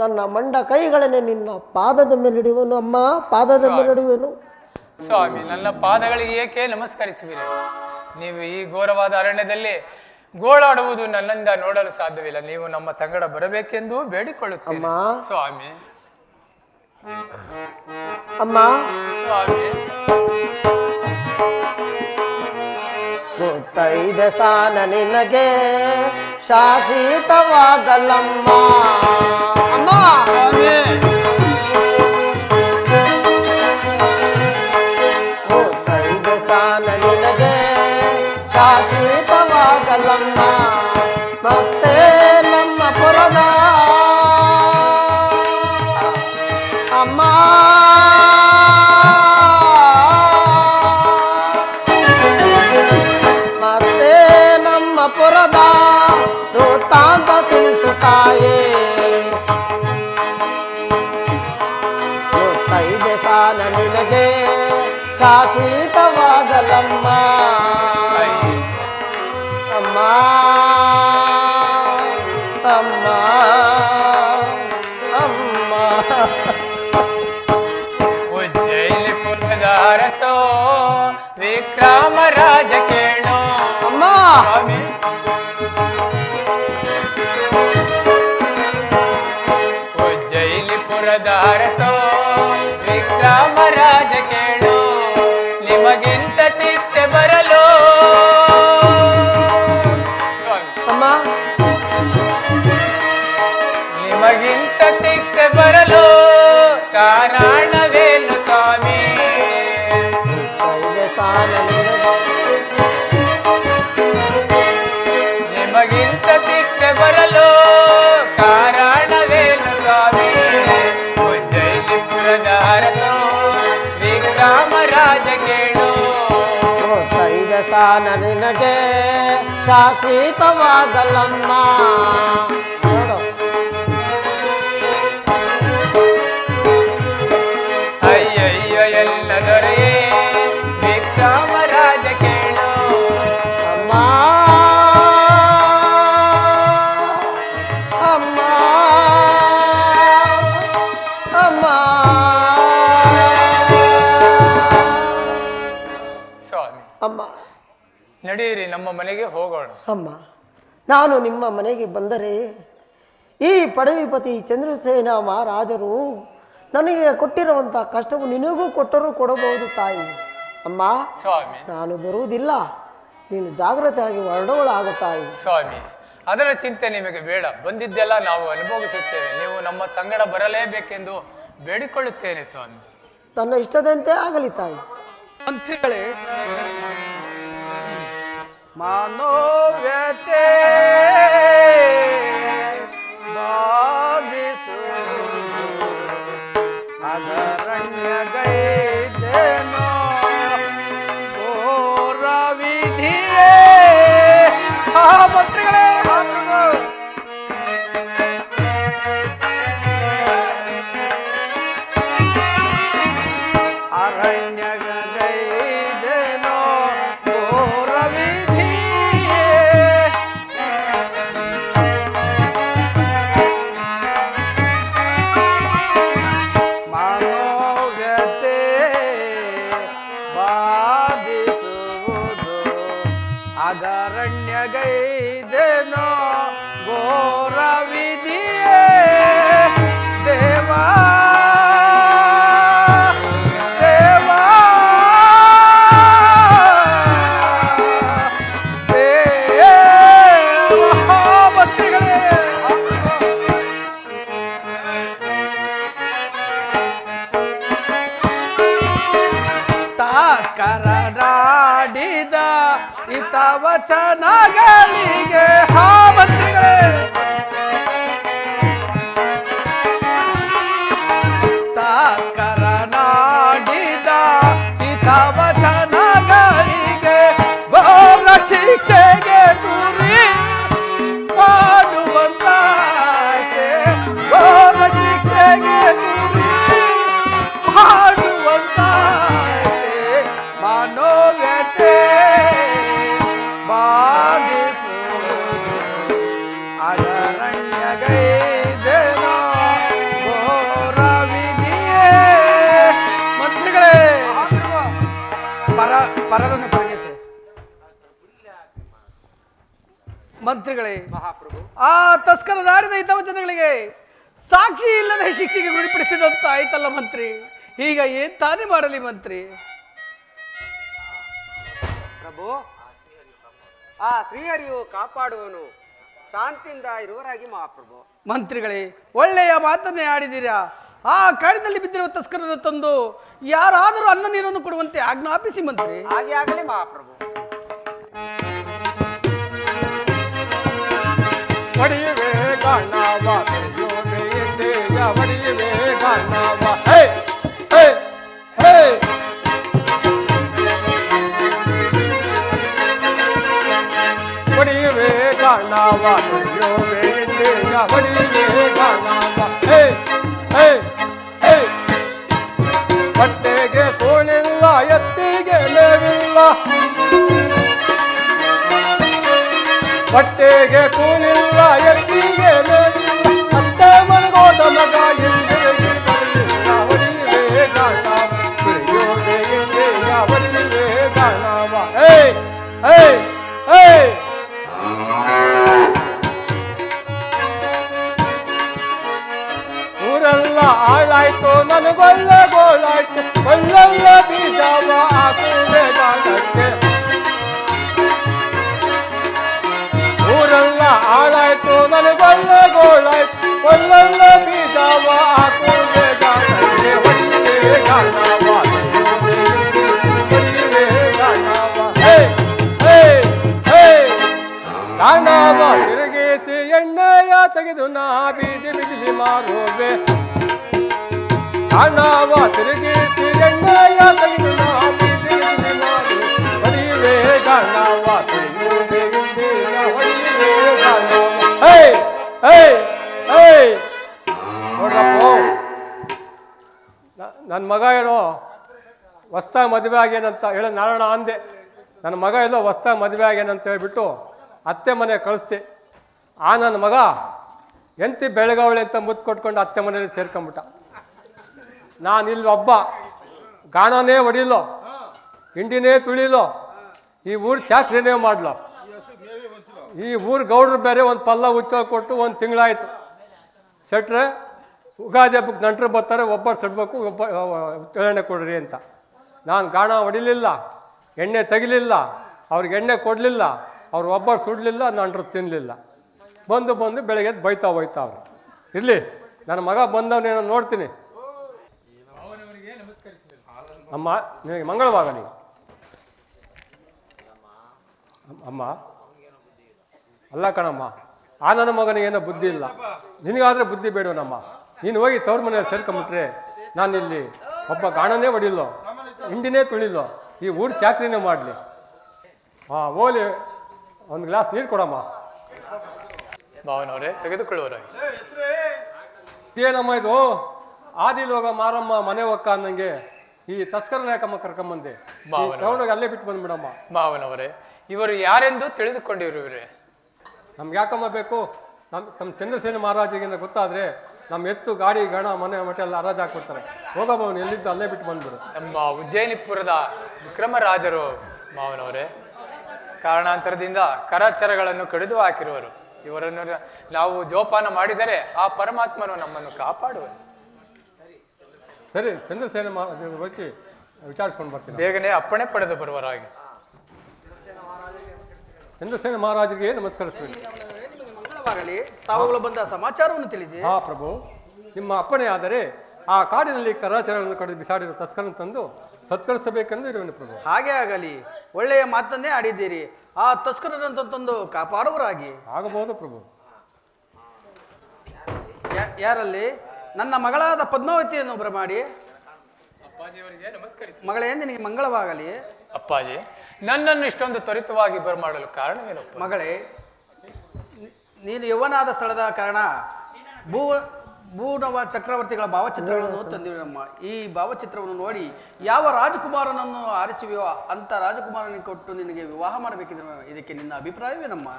ನನ್ನ ಮಂಡ ಕೈಗಳನ್ನೇ ನಿನ್ನ ಪಾದದ ಮೇಲಿಡುವನು. ಅಮ್ಮ, ಪಾದದ ಮೇಲಿಡುವನು. ಸ್ವಾಮಿ, ನನ್ನ ಪಾದಗಳಿಗೆ ಏಕೆ ನಮಸ್ಕರಿಸುವಿರಿ? ನೀವು ಈ ಘೋರವಾದ ಅರಣ್ಯದಲ್ಲಿ ಗೋಳಾಡುವುದು ನನ್ನಿಂದ ನೋಡಲು ಸಾಧ್ಯವಿಲ್ಲ. ನೀವು ನಮ್ಮ ಸಂಗಡ ಬರಬೇಕೆಂದು ಬೇಡಿಕೊಳ್ಳುತ್ತೇನೆ ಸ್ವಾಮಿ. ಅಮ್ಮ, ಸ್ವಾಮಿ, ಗೊತ್ತೈದೆ ಸಾನ ನಿನಗೆ ಶಾಶ್ವತವಾಗಲಮ್ಮ. ಅಮ್ಮ, ಗೊತ್ತೈದೆ ಸಾನ ನಿನಗೆ ಶಾಶ್ವತವಾಗಲಮ್ಮ ಮತ್ತೆ ನಮ್ಮ ಪುರದ ಅಮ್ಮ ಮತ್ತೆ ನಮ್ಮ ಪುರದ ವೃತ್ತಾಂತ ತಿಳಿಸುತ್ತಾಯೇ ಮುತ್ತೈದೆ ಸಾಲ ನಿನಗೆ ಶಾಶ್ವತವಾಗಲಮ್ಮ ಅಮ್ಮ ಅಮ್ಮ ಅಮ್ಮ ಉಜ್ಜಯಿನಿ ಪುರದಾರತೋ ವಿಕ್ರಮ ರಾಜ ಕೇಳೋ ಅಮ್ಮ ಸ್ವಾಮಿ. ಉಜ್ಜಯಿನಿ ಪುರದಾರತೋ ವಿಕ್ರಮ ರಾಜ ಕೇಳೋ ನಿಮಗಿಂತ ಚಿತ್ತೆ ಬರಲು ಸ್ವಾಮಿ. ಅಮ್ಮ ನಿಮಗಿಂತ ಚಿತ್ತೆ ಬರಲು ಕಾರಣವೇನು ಸ್ವಾಮಿ. ಮುತ್ತೈದೆ ಸಾಲ ನಿಮಗಿಂತ ಚಿತ್ತೆ ಬರಲು ಕಾರಣವೇನು ಸ್ವಾಮಿ. ಉಜ್ಜಯಿನಿ ಪುರದಾರತೋ ವಿಕ್ರಮ ರಾಜ ಕೇಳು ಮುತ್ತೈದೆ ಸಾಲ ನಿನಗೆ ಶಾಶ್ವತವಾಗಲಮ್ಮ ನೋಡು ಅಯ್ಯಯ್ಯ ಎಲ್ಲ ದೊರೆಯೇ ವಿಕ್ರಮ ರಾಜ ಕೇಳು ಅಮ್ಮ ಅಮ್ಮ ಅಮ್ಮ ಸ್ವಾಮಿ. ಅಮ್ಮ ನಡೀರಿ ನಮ್ಮ ಮನೆಗೆ ಹೋಗೋಣ. ಅಮ್ಮ ನಾನು ನಿಮ್ಮ ಮನೆಗೆ ಬಂದರೆ ಈ ಪಡವಿಪತಿ ಚಂದ್ರಸೇನ ಮಹಾರಾಜರು ನನಗೆ ಕೊಟ್ಟಿರುವಂಥ ಕಷ್ಟವು ನಿನಗೂ ಕೊಟ್ಟರೂ ಕೊಡಬಹುದು ತಾಯಿ. ಅಮ್ಮ ಸ್ವಾಮಿ. ನಾನು ಬರುವುದಿಲ್ಲ, ನೀನು ಜಾಗ್ರತೆಯಾಗಿ ಹೊರಡೋಳಾಗು ತಾಯಿ. ಸ್ವಾಮಿ, ಅದರ ಚಿಂತೆ ನಿಮಗೆ ಬೇಡ. ಬಂದಿದ್ದೆಲ್ಲ ನಾವು ಅನುಭವಿಸುತ್ತೇವೆ. ನೀವು ನಮ್ಮ ಸಂಗಡ ಬರಲೇಬೇಕೆಂದು ಬೇಡಿಕೊಳ್ಳುತ್ತೇನೆ ಸ್ವಾಮಿ. ತನ್ನ ಇಷ್ಟದಂತೆ ಆಗಲಿ ತಾಯಿ. ಮಂತ್ರಿಗಳೇ, ಮಾನವ್ಯತೆ ಬಾಧಿಸು ಅದರಣ್ಯಗೈದೇನೋ ಘೋರ ವಿಧಿಯೇ. ಮಂತ್ರಿಗಳೇ, ಅರಣ್ಯಗೈದೇನೋ ಘೋರ ವಿಧಿಯೇ. ಮಾನವ್ಯತೆ ಬಾಧಿಸುವುದು ಅದರಣ್ಯಗೈದೇನೋ ಘೋರ ವಿಧಿಯೇ. ದೇವಾ ದೇವಾ ದೇವಾ ಮಂತ್ರಿಗಳೇ, ತಾಸ್ಕರ ನಾಡಿದ ಹಿತವಚನಗಳಿಗೆ ಹಾ ಮಂತ್ರಿಗಳೇ, ತಾಸ್ಕರ ನಾಡಿದ ಹಿತವಚನಗಳಿಗೆ ಘೋರ ಶಿಕ್ಷೆಗೆ ಗುರಿ ಮಾಡುವಂತಾಗೆ, ಘೋರ ಶಿಕ್ಷೆಗೆ ಗುರಿ ಮಾಡುವಂತಾಗೆ ಮನೋವ್ಯತೆ ಬಾಧಿಸುವುದು ಅದರಣ್ಯಗೈದೇನೋ ಘೋರ ವಿಧಿಯೇ. ಮಂತ್ರಿಗಳೇ, ಪರರನ್ನು ತೊಲಗಿಸಿ. ಮಂತ್ರಿಗಳೇ, ಮಹಾಪ್ರಭು, ಆ ತಸ್ಕರ ನಾಡಿದ ಹಿತವಚನಗಳಿಗೆ ಸಾಕ್ಷಿ ಇಲ್ಲದೆ ಶಿಕ್ಷೆಗೆ ಗುರಿಪಡಿಸಿದಂತ ಆಯ್ತಲ್ಲ ಮಂತ್ರಿ. ಈಗ ಏನ್ ತಾನೇ ಮಾಡಲಿ ಮಂತ್ರಿ? ಪ್ರಭು, ಆ ಶ್ರೀಹರಿಯು ಕಾಪಾಡುವನು, ಶಾಂತಿಯಿಂದ ಇರುವರಾಗಿ ಮಹಾಪ್ರಭು. ಮಂತ್ರಿಗಳೇ, ಒಳ್ಳೆಯ ಮಾತನ್ನೇ ಆಡಿದ್ದೀರಾ. ಆ ಕಾಡಿನಲ್ಲಿ ಬಿದ್ದಿರುವ ತಸ್ಕರನ್ನು ತಂದು ಯಾರಾದರೂ ಅನ್ನ ನೀರನ್ನು ಕೊಡುವಂತೆ ಆಜ್ಞಾಪಿಸಿ ಮಂತ್ರಿ. ಹಾಗೆ ಆಗಲಿ ಮಹಾಪ್ರಭು. ಒಡೆಯುವೆ ಗಾಣವ ತುಳಿಯುವೆ ಎಣ್ಣೆಯ ಒಡೆಯುವೆ ಗಾಣವ ಹೇ ಹೇ ಹೇ ಒಡೆಯುವೆ ಗಾಣವ ತುಳಿಯುವೆ ಎಣ್ಣೆಯ ಒಡೆಯುವೆ ಗಾಣವ ಹೇ ಹೇ ಹೇ ಬಟ್ಟೆಗೆ ಕೋಳಿಲ್ಲ ಎತ್ತಿಗೆ ಮೇವಿಲ್ಲ ಬಟ್ಟೆಗೆ ಕೂಲಿಲ್ಲ ಎತ್ತಿಗೆ ಮೇವಿಲ್ಲ ಅತ್ತೆ ಮನಗೋದ ಮಗ ಎಂದಿಗೆ ಬರಲಿಲ್ಲ ಹೊಡೆಯುವೆ ಗಾಣವ ತುಳಿಯುವೆ ಎಣ್ಣೆಯ ಹೊಡೆಯುವೆ ಗಾಣವ ಹೇ ಹೇ ಹೇ ಊರೆಲ್ಲ ಹಾಳಾಯ್ತು ನನಗೊಳ್ಳೆ ಗೋಳಾಯ್ತು ಒಳ್ಳೊಳ್ಳೆ ಬೀಜವ ಹಾಕುವೆ ಗಾಣಕ್ಕೆ ಊರೆಲ್ಲ ಹಾಳಾಯ್ತು ನನಗೊಳ್ಳೆ ಗೋಳಾಯ್ತು ಒಳ್ಳೊಳ್ಳೆ ಬೀಜವ ಹಾಕುವೆ ಗಾಣಕ್ಕೆ ಹೊಡೆಯುವೆ ಗಾಣವ ಹೊಡೆಯುವೆ ಗಾಣವ ಹೇ ಹೇ ಹೇ ಗಾಣವ ತಿರುಗಿಸಿ ಎಣ್ಣೆಯ ತೆಗೆದು ನಾ ಬೀದಿ ಬಿದಿಲಿ ಮಾರುವೆ ಗಾಣವ ತಿರುಗಿಸಿ ಎಣ್ಣೆಯ ತೆಗೆದು ನಾ ಬೀದಿ ಬಿದಿಲಿ ಮಾರುವೆ ಹೊಡೆಯುವೆ ಗಾಣವ ತುಳಿಯುವೆ ಎಣ್ಣೆಯ ಹೊಡೆಯುವೆ ಗಾಣವ ಹೇ ಹೇ ಹೇ ನೋಡ್ರಪ್ಪ ನನ್ನ ಮಗ ಏನೋ ಹೊಸ್ತಾಗಿ ಮದುವೆ ಆಗ್ಯಾನಂತ ಹೇಳ ನಾರಾಯಣ ಅಂದೆ ನನ್ನ ಮಗ ಎಲ್ಲೋ ಹೊಸ್ತಾಗಿ ಮದುವೆ ಆಗ್ಯಾನಂತ ಹೇಳ್ಬಿಟ್ಟು ಅತ್ತೆ ಮನೆ ಕಳಿಸ್ದೆ ಆ ನನ್ನ ಮಗ ಎಂತಿ ಬೆಳಗಾವಳೆ ಅಂತ ಮುತ್ತು ಕೊಟ್ಕೊಂಡು ಅತ್ತೆ ಮನೇಲಿ ಸೇರ್ಕೊಂಬಿಟ್ಟ ನಾನು ಇಲ್ಲಿ ಒಬ್ಬ ಗಾಣನೇ ಹೊಡಿಲೋ ಹಿಂಡಿನೇ ತುಳಿಲೋ ಈ ಊರು ಚಾಕ್ರಿನೇ ಮಾಡ್ಲೋ ಈ ಊರು ಗೌಡ್ರು ಬೇರೆ ಒಂದು ಪಲ್ಲ ಉಚ್ಚ ಕೊಟ್ಟು ಒಂದು ತಿಂಗಳಾಯಿತು ಸೆಟ್ರೆ ಉಗಾದಿ ಹಬ್ಬಕ್ಕೆ ನಂಟರು ಬರ್ತಾರೆ ಒಬ್ಬರು ಸಡ್ಬೇಕು ಒಬ್ಬ ಎಣ್ಣೆ ಕೊಡ್ರಿ ಅಂತ ನಾನು ಗಾಣ ಹೊಡಿಲಿಲ್ಲ ಎಣ್ಣೆ ತೆಗಿಲಿಲ್ಲ ಅವ್ರಿಗೆ ಎಣ್ಣೆ ಕೊಡಲಿಲ್ಲ ಅವ್ರು ಒಬ್ಬರು ಸುಡಲಿಲ್ಲ ನಂಟರು ತಿನ್ನಲಿಲ್ಲ ಬಂದು ಬೆಳಗ್ಗೆ ಬೈತಾ ಹೋಯ್ತಾವ್ರು ಇರಲಿ ನನ್ನ ಮಗ ಬಂದವನೇನೋ ನೋಡ್ತೀನಿ ಅಮ್ಮ ನಿನಗೆ ಮಂಗಳವಾಗಲಿ ಅಮ್ಮ ಅಲ್ಲ ಕಣಮ್ಮ ಆ ನನ್ನ ಮಗನಿಗೇನೋ ಬುದ್ಧಿ ಇಲ್ಲ ನಿನಗಾದ್ರೆ ಬುದ್ಧಿ ಬೇಡವನಮ್ಮ ನೀನು ಹೋಗಿ ತವ್ರ ಮನೆಯಲ್ಲಿ ಸೇರ್ಕೊಂಬಿಟ್ರೆ ನಾನಿಲ್ಲಿ ಒಬ್ಬ ಗಾಣನೇ ಹೊಡಿಲ್ಲೋ ಹಿಂಡಿನೇ ತುಳಿಲ್ಲೋ ಈ ಊರು ಚಾಕ್ರಿನೇ ಮಾಡಲಿ ಓಲಿ ಒಂದು ಗ್ಲಾಸ್ ನೀರು ಕೊಡಮ್ಮ ಭಾವನವರೇ ತೆಗೆದುಕೊಳ್ಳುವರಾಗಿ ಏನಮ್ಮ ಇದು ಆದಿಲೋಗ ಮಾರಮ್ಮ ಮನೆ ಒಕ್ಕ ಅನ್ನಂಗೆ ಈ ತಸ್ಕರನ ಯಾಕಮ್ಮ ಕರ್ಕೊಂಬಂದೆ ತಗೊಂಡೋಗಿ ಅಲ್ಲೇ ಬಿಟ್ಟು ಬಂದ್ಬಿಡಮ್ಮ ಭಾವನವರೇ ಇವರು ಯಾರೆಂದು ತಿಳಿದುಕೊಂಡಿರುವರೆ ನಮ್ಗೆ ಯಾಕಮ್ಮ ಬೇಕು ತಮ್ಮ ಚಂದ್ರಸೇನ ಮಹಾರಾಜಗಿಂದ ಗೊತ್ತಾದ್ರೆ ನಮ್ಮ ಎತ್ತು ಗಾಡಿ ಗಣ ಮನೆ ಮಠ ಎಲ್ಲ ಹರಾಜು ಹಾಕ್ಬಿಡ್ತಾರೆ ಹೋಗಮ್ಮ ಅವನು ಎಲ್ಲಿದ್ದು ಅಲ್ಲೇ ಬಿಟ್ಟು ಬಂದ್ಬಿಡು ನಮ್ಮ ಉಜ್ಜಯಿನಿಪುರದ ವಿಕ್ರಮರಾಜರು ಮಾವನವರೇ ಕಾರಣಾಂತರದಿಂದ ಕರಾಚಾರಗಳನ್ನು ಕಡಿದು ಹಾಕಿರುವರು ಇವರನ್ನು ನಾವು ಜೋಪಾನ ಮಾಡಿದರೆ ಆ ಪರಮಾತ್ಮನು ನಮ್ಮನ್ನು ಕಾಪಾಡುವನು ಸರಿ ಚಂದ್ರಸೇನ ಮಹಾರಾಜರ ಬಗ್ಗೆ ವಿಚಾರಿಸ್ಕೊಂಡು ಬರ್ತೀನಿ ಬೇಗನೆ ಅಪ್ಪಣೆ ಪಡೆದು ಬರುವರಾಗಿ ಚಂದ್ರಸೇನ ಮಹಾರಾಜರಿಗೆ ನಮಸ್ಕರಿಸ್ತೀನಿ ಮಂಗಳವಾಗಲಿ ತಾವುಗಳು ಬಂದ ಸಮಾಚಾರವನ್ನು ತಿಳಿಸಿ ಹಾ ಪ್ರಭು ನಿಮ್ಮ ಅಪ್ಪಣೆ ಆದರೆ ಆ ಕಾಡಿನಲ್ಲಿ ಕರಾಚಾರಗಳನ್ನು ಕಡಿದು ಬಿಸಾಡಿದ ತಸ್ಕರನ್ನು ತಂದು ಸತ್ಕರಿಸಬೇಕೆಂದು ಇರುವನು ಪ್ರಭು ಹಾಗೆ ಆಗಲಿ ಒಳ್ಳೆಯ ಮಾತನ್ನೇ ಆಡಿದ್ದೀರಿ ಆ ತಸ್ಕರನಂತ ತಂದು ಕಾಪಾಡುವರಾಗಿ ಆಗಬಹುದು ಪ್ರಭು ಯಾರಲ್ಲಿ ನನ್ನ ಮಗಳಾದ ಪದ್ಮಾವತಿಯನ್ನು ಬರಮಾಡಿ ಅಪ್ಪಾಜಿಯವರಿಗೆ ನಮಸ್ಕರಿಸಿ ಮಗಳೇ ನಿನಗೆ ಮಂಗಳವಾಗಲಿ ಅಪ್ಪಾಜಿ ನನ್ನನ್ನು ಇಷ್ಟೊಂದು ತ್ವರಿತವಾಗಿ ಬರಮಾಡಲು ಕಾರಣವೇನು ಮಗಳೇ ನೀನು ಯೌವನಾದ ಸ್ಥಳದ ಕಾರಣ ಭೂನವ ಚಕ್ರವರ್ತಿಗಳ ಭಾವಚಿತ್ರಗಳನ್ನು ತಂದಿರಮ್ಮ ಈ ಭಾವಚಿತ್ರವನ್ನು ನೋಡಿ ಯಾವ ರಾಜಕುಮಾರನನ್ನು ಆರಿಸುವೆಯೋ ಅಂತ ರಾಜಕುಮಾರನಿಗೆ ಕೊಟ್ಟು ನಿನಗೆ ವಿವಾಹ ಮಾಡಬೇಕಿದ್ರೆ ಇದಕ್ಕೆ ನಿನ್ನ ಅಭಿಪ್ರಾಯವೇನಮ್ಮ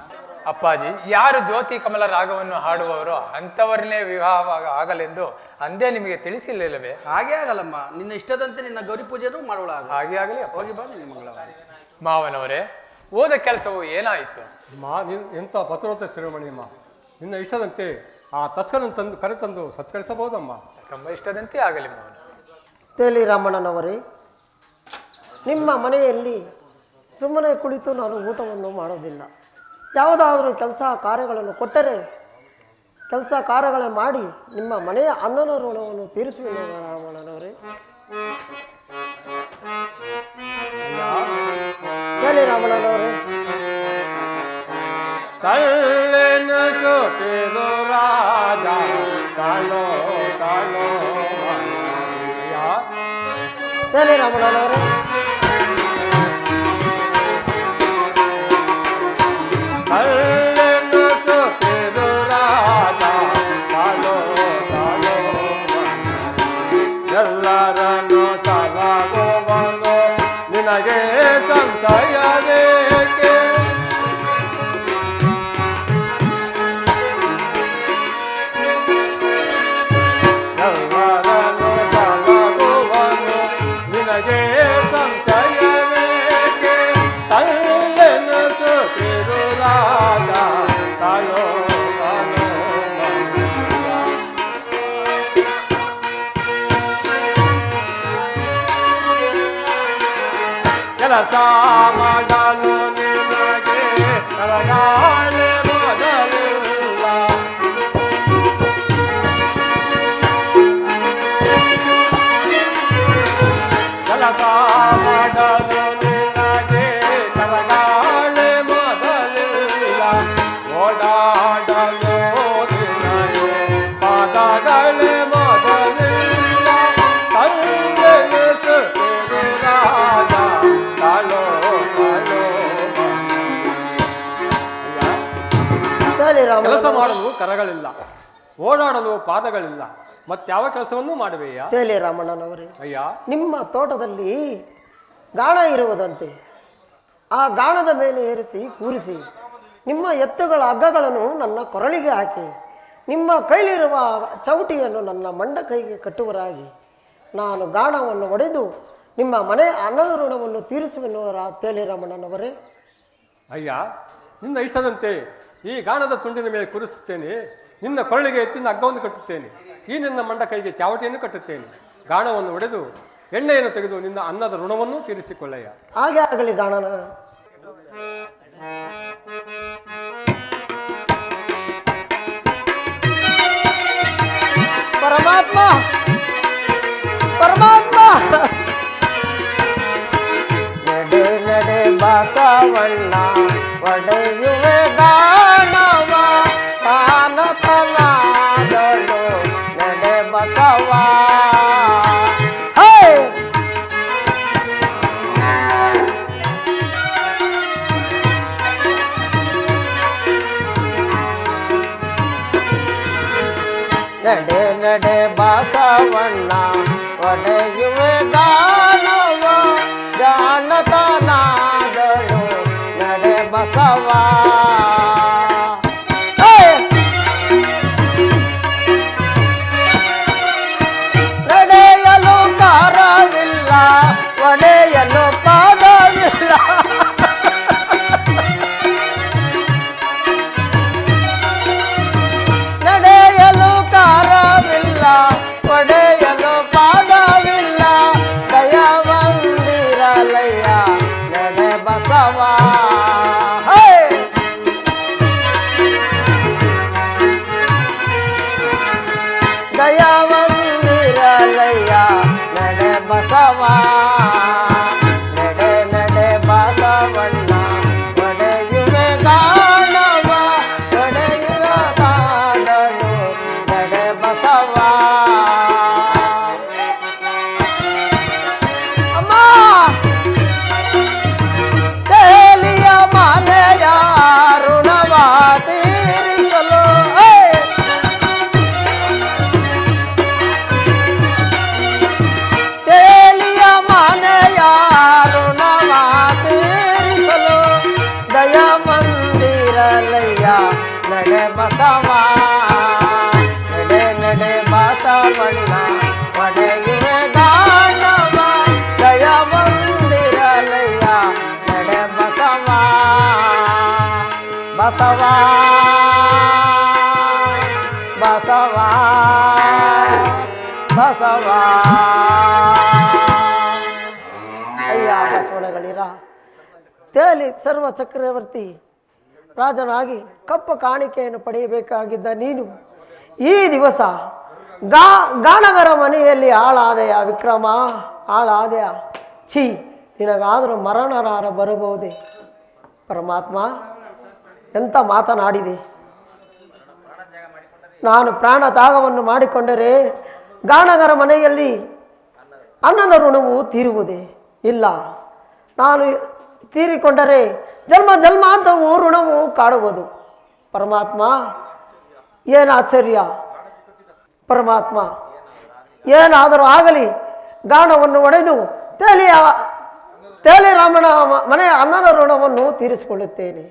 ಅಪ್ಪಾಜಿ ಯಾರು ಜ್ಯೋತಿ ಕಮಲ ರಾಗವನ್ನು ಹಾಡುವವರೋ ಅಂಥವರನ್ನೇ ವಿವಾಹ ಆಗಲೆಂದು ಅಂದೇ ನಿಮಗೆ ತಿಳಿಸಿಲ್ಲವೇ ಹಾಗೆ ಆಗಲ್ಲಮ್ಮ ನಿನ್ನ ಇಷ್ಟದಂತೆ ನಿನ್ನ ಗೌರಿ ಪೂಜೆನೂ ಮಾಡೋಳಾಗ ಹಾಗೆ ಆಗಲಿ ಹೋಗಿ ಬಾ ನಿನ್ನ ಮಂಗಳವಾರ ಮಾವನವರೇ ಓದ ಕೆಲಸವು ಏನಾಯಿತು ನೀನು ಎಂಥ ಪತ್ರವೃತ್ತ ಶಿರೋಮಣಿಯಮ್ಮ ನಿನ್ನ ಇಷ್ಟದಂತೆ ಆ ತಸ್ಕರನ್ನು ತಂದು ಕರೆತಂದು ಸತ್ಕರಿಸಬಹುದಮ್ಮ ತಮ್ಮ ಇಷ್ಟದಂತೆ ಆಗಲಿ ಮಾವನ ತೇಲಿ ರಾಮಣ್ಣನವರೇ, ನಿಮ್ಮ ಮನೆಯಲ್ಲಿ ಸುಮ್ಮನೆ ಕುಳಿತು ನಾನು ಊಟವನ್ನು ಮಾಡೋದಿಲ್ಲ. ಯಾವುದಾದರೂ ಕೆಲಸ ಕಾರ್ಯಗಳನ್ನು ಕೊಟ್ಟರೆ ಕೆಲಸ ಕಾರ್ಯಗಳೇ ಮಾಡಿ ನಿಮ್ಮ ಮನೆಯ ಅನ್ನನ ಋಣವನ್ನು ತೀರಿಸುವೆ ರಾಮಣ್ಣನವರೇ. ತೇಲಿ ರಾಮಣ್ಣನವರೇ, ತಳ್ಳೆನಸು ಸೋತಿರು ರಾಜ ತಾಳೋ ತಾಳೋ ತೇಲಿ ರಾಮಣ್ಣನವರೇ, ಅಲ್ಲೆನ್ನು ಸೋತಿರು ರಾಜ ತಾಳೋ ತಾಳೋ ಎಲ್ಲರನ್ನು ಸಲಗುವನು ನಿನಗೆ ಸಂಶಯವೇಕೆ ಎಲ್ಲರನ್ನು ಸಲಗುವನು ನಿನಗೆ ಸಂಶಯವೇಕೆ ತಲ್ಲೆನು ಸುತ್ತಿರು ರಾಜ ತಾಳೋ ತಾಳೋ ಕೆಲಸ ಮಾಡಲು ನಿನಗೆ ಕರಗಾಲೆ ಮೊದಲಿಲ್ಲ ಕೆಲಸ ಮಾಡಲು ನಿನಗೆ ಕರಗಾಲೆ ಮೊದಲಿಲ್ಲ ಓಡಾಡಲು ನಿನಗೆ ಪಾದಗಳೇ ಮೊದಲಿಲ್ಲ ಅಲ್ಲೆನು ಸುತ್ತಿರು ರಾಜ ತಾಳೋ ತಾಳೋ ತೇಲಿ ರಾಮ ಕೆಲಸ ಮಾಡಲು ಕರಗಳಿಲ್ಲ, ಓಡಾಡಲು ಪಾದಗಳಿಲ್ಲ, ಮತ್ಯಾವ ಕೆಲಸವನ್ನೂ ಮಾಡುವೆಯಾ? ತೇಲಿ ರಾಮಣ್ಣನವರೇ, ಅಯ್ಯ, ನಿಮ್ಮ ತೋಟದಲ್ಲಿ ಗಾಣ ಇರುವುದಂತೆ. ಆ ಗಾಣದ ಮೇಲೆ ಏರಿಸಿ ಕೂರಿಸಿ ನಿಮ್ಮ ಎತ್ತುಗಳ ಹಗ್ಗಗಳನ್ನು ನನ್ನ ಕೊರಳಿಗೆ ಹಾಕಿ ನಿಮ್ಮ ಕೈಲಿರುವ ಚೌಟಿಯನ್ನು ನನ್ನ ಮಂಡ ಕೈಗೆ ಕಟ್ಟುವರಾಗಿ ನಾನು ಗಾಣವನ್ನು ಒಡೆದು ನಿಮ್ಮ ಮನೆ ಅನ್ನದ ಋಣವನ್ನು ತೀರಿಸುವೆನ್ನುವರ ತೇಲಿ ರಾಮಣ್ಣನವರೇ. ಅಯ್ಯ, ನಿನ್ನ ಇಷ್ಟದಂತೆ ಈ ಗಾಣದ ತುಂಡಿನ ಮೇಲೆ ಕೂರಿಸುತ್ತೇನೆ, ನಿನ್ನ ಕೊರಳಿಗೆ ಎತ್ತಿನ ಹಗ್ಗವನ್ನು ಕಟ್ಟುತ್ತೇನೆ, ಈ ನಿನ್ನ ಮಂಡ ಕೈಗೆ ಚಾವಟಿಯನ್ನು ಕಟ್ಟುತ್ತೇನೆ, ಗಾಣವನ್ನು ಒಡೆದು ಎಣ್ಣೆಯನ್ನು ತೆಗೆದು ನಿನ್ನ ಅನ್ನದ ಋಣವನ್ನು ತೀರಿಸಿಕೊಳ್ಳಯ್ಯ. ಹಾಗೆ ಆಗಲಿ ಗಾಣನ. ಪರಮಾತ್ಮ ಪರಮಾತ್ಮ ನಡೆ ನಡೆ ಬಸವಣ್ಣ ಒಡೆಯುವೆ ಗಾಣವ ತಾನ ತನಾದಳು ನಡೆ ಬಸವ. ಹೇ ನಡೆ ನಡೆ ಬಸವಣ್ಣ ಒಡೆಯುವೆ ಗಾನವ ಜಾನತನಾದಳು ನಡೆ ಬಸವ. ನಡೆಯಲು ಕಾರವಿಲ್ಲ, ಒಡೆಯಲು ಪಾದವಿಲ್ಲ, ನಡೆಯಲು ಕಾರವಿಲ್ಲ, ಒಡೆಯಲು ಪಾದವಿಲ್ಲ, ದಯವಂದಿರಲಯ್ಯ ನಡೆ ಬಸವ. ಹೇ ದಯವಂದಿರಲಯ್ಯ ನಡೆ ಬಸವ. ನಡೆ ನಡೆ ಬಸವಣ್ಣ ಒಡೆಯುವೆ ಗಾಣವ ಒಡೆಯುವ ಕಾದಳು ನಡೆ ಬಸವ. ಅಮ್ಮ ತೇಲಿಯ ಮನೆಯ ಋಣವ ತೀರಿಸಲು ತೇಲಿಯ ಮನೆಯ ಋಣವ ತೀರಿಸಲು ದಯಮಂದಿರಲಯ್ಯ ನಡೆ ಬಸವ. ನಡೆ ನಡೆ ಬಸವಣ್ಣ ಒಡೆಯುವೆ ಗಾಣವ ದಯಮಂದಿರಲಯ್ಯ ನಡೆ ಬಸವ. ಬಸವ ಬಸವ ಬಸವ. ಅಯ್ಯ ಬಸವನಗಳಿರ ತೇಲಿ ಸರ್ವ ಚಕ್ರವರ್ತಿ ರಾಜನಾಗಿ ಕಪ್ಪ ಕಾಣಿಕೆಯನ್ನು ಪಡೆಯಬೇಕಾಗಿದ್ದ ನೀನು ಈ ದಿವಸ ಗಾಣಗರ ಮನೆಯಲ್ಲಿ ಆಳಾದೆಯ ವಿಕ್ರಮ, ಆಳಾದೆಯ. ಛೀ, ನಿನಗಾದರೂ ಮರಣರಾರ ಬರಬಹುದೇ? ಪರಮಾತ್ಮ ಎಂತ ಮಾತನಾಡಿದೆ. ನಾನು ಪ್ರಾಣ ತ್ಯಾಗವನ್ನು ಮಾಡಿಕೊಂಡರೆ ಗಾಣಗರ ಮನೆಯಲ್ಲಿ ಅನ್ನದ ಋಣವು ತೀರುವುದೇ ಇಲ್ಲ. ನಾನು ತೀರಿಕೊಂಡರೆ ಜನ್ಮ ಜನ್ಮಾಂತರವು ಋಣವು ಕಾಡುವುದು. ಪರಮಾತ್ಮ ಏನು ಆಶ್ಚರ್ಯ! ಪರಮಾತ್ಮ ಏನಾದರೂ ಆಗಲಿ, ಗಾಣವನ್ನು ಒಡೆದು ತೇಲಿ ರಾಮನ ಮನೆಯ ಅನ್ನದ ಋಣವನ್ನು ತೀರಿಸಿಕೊಳ್ಳುತ್ತೇನೆ.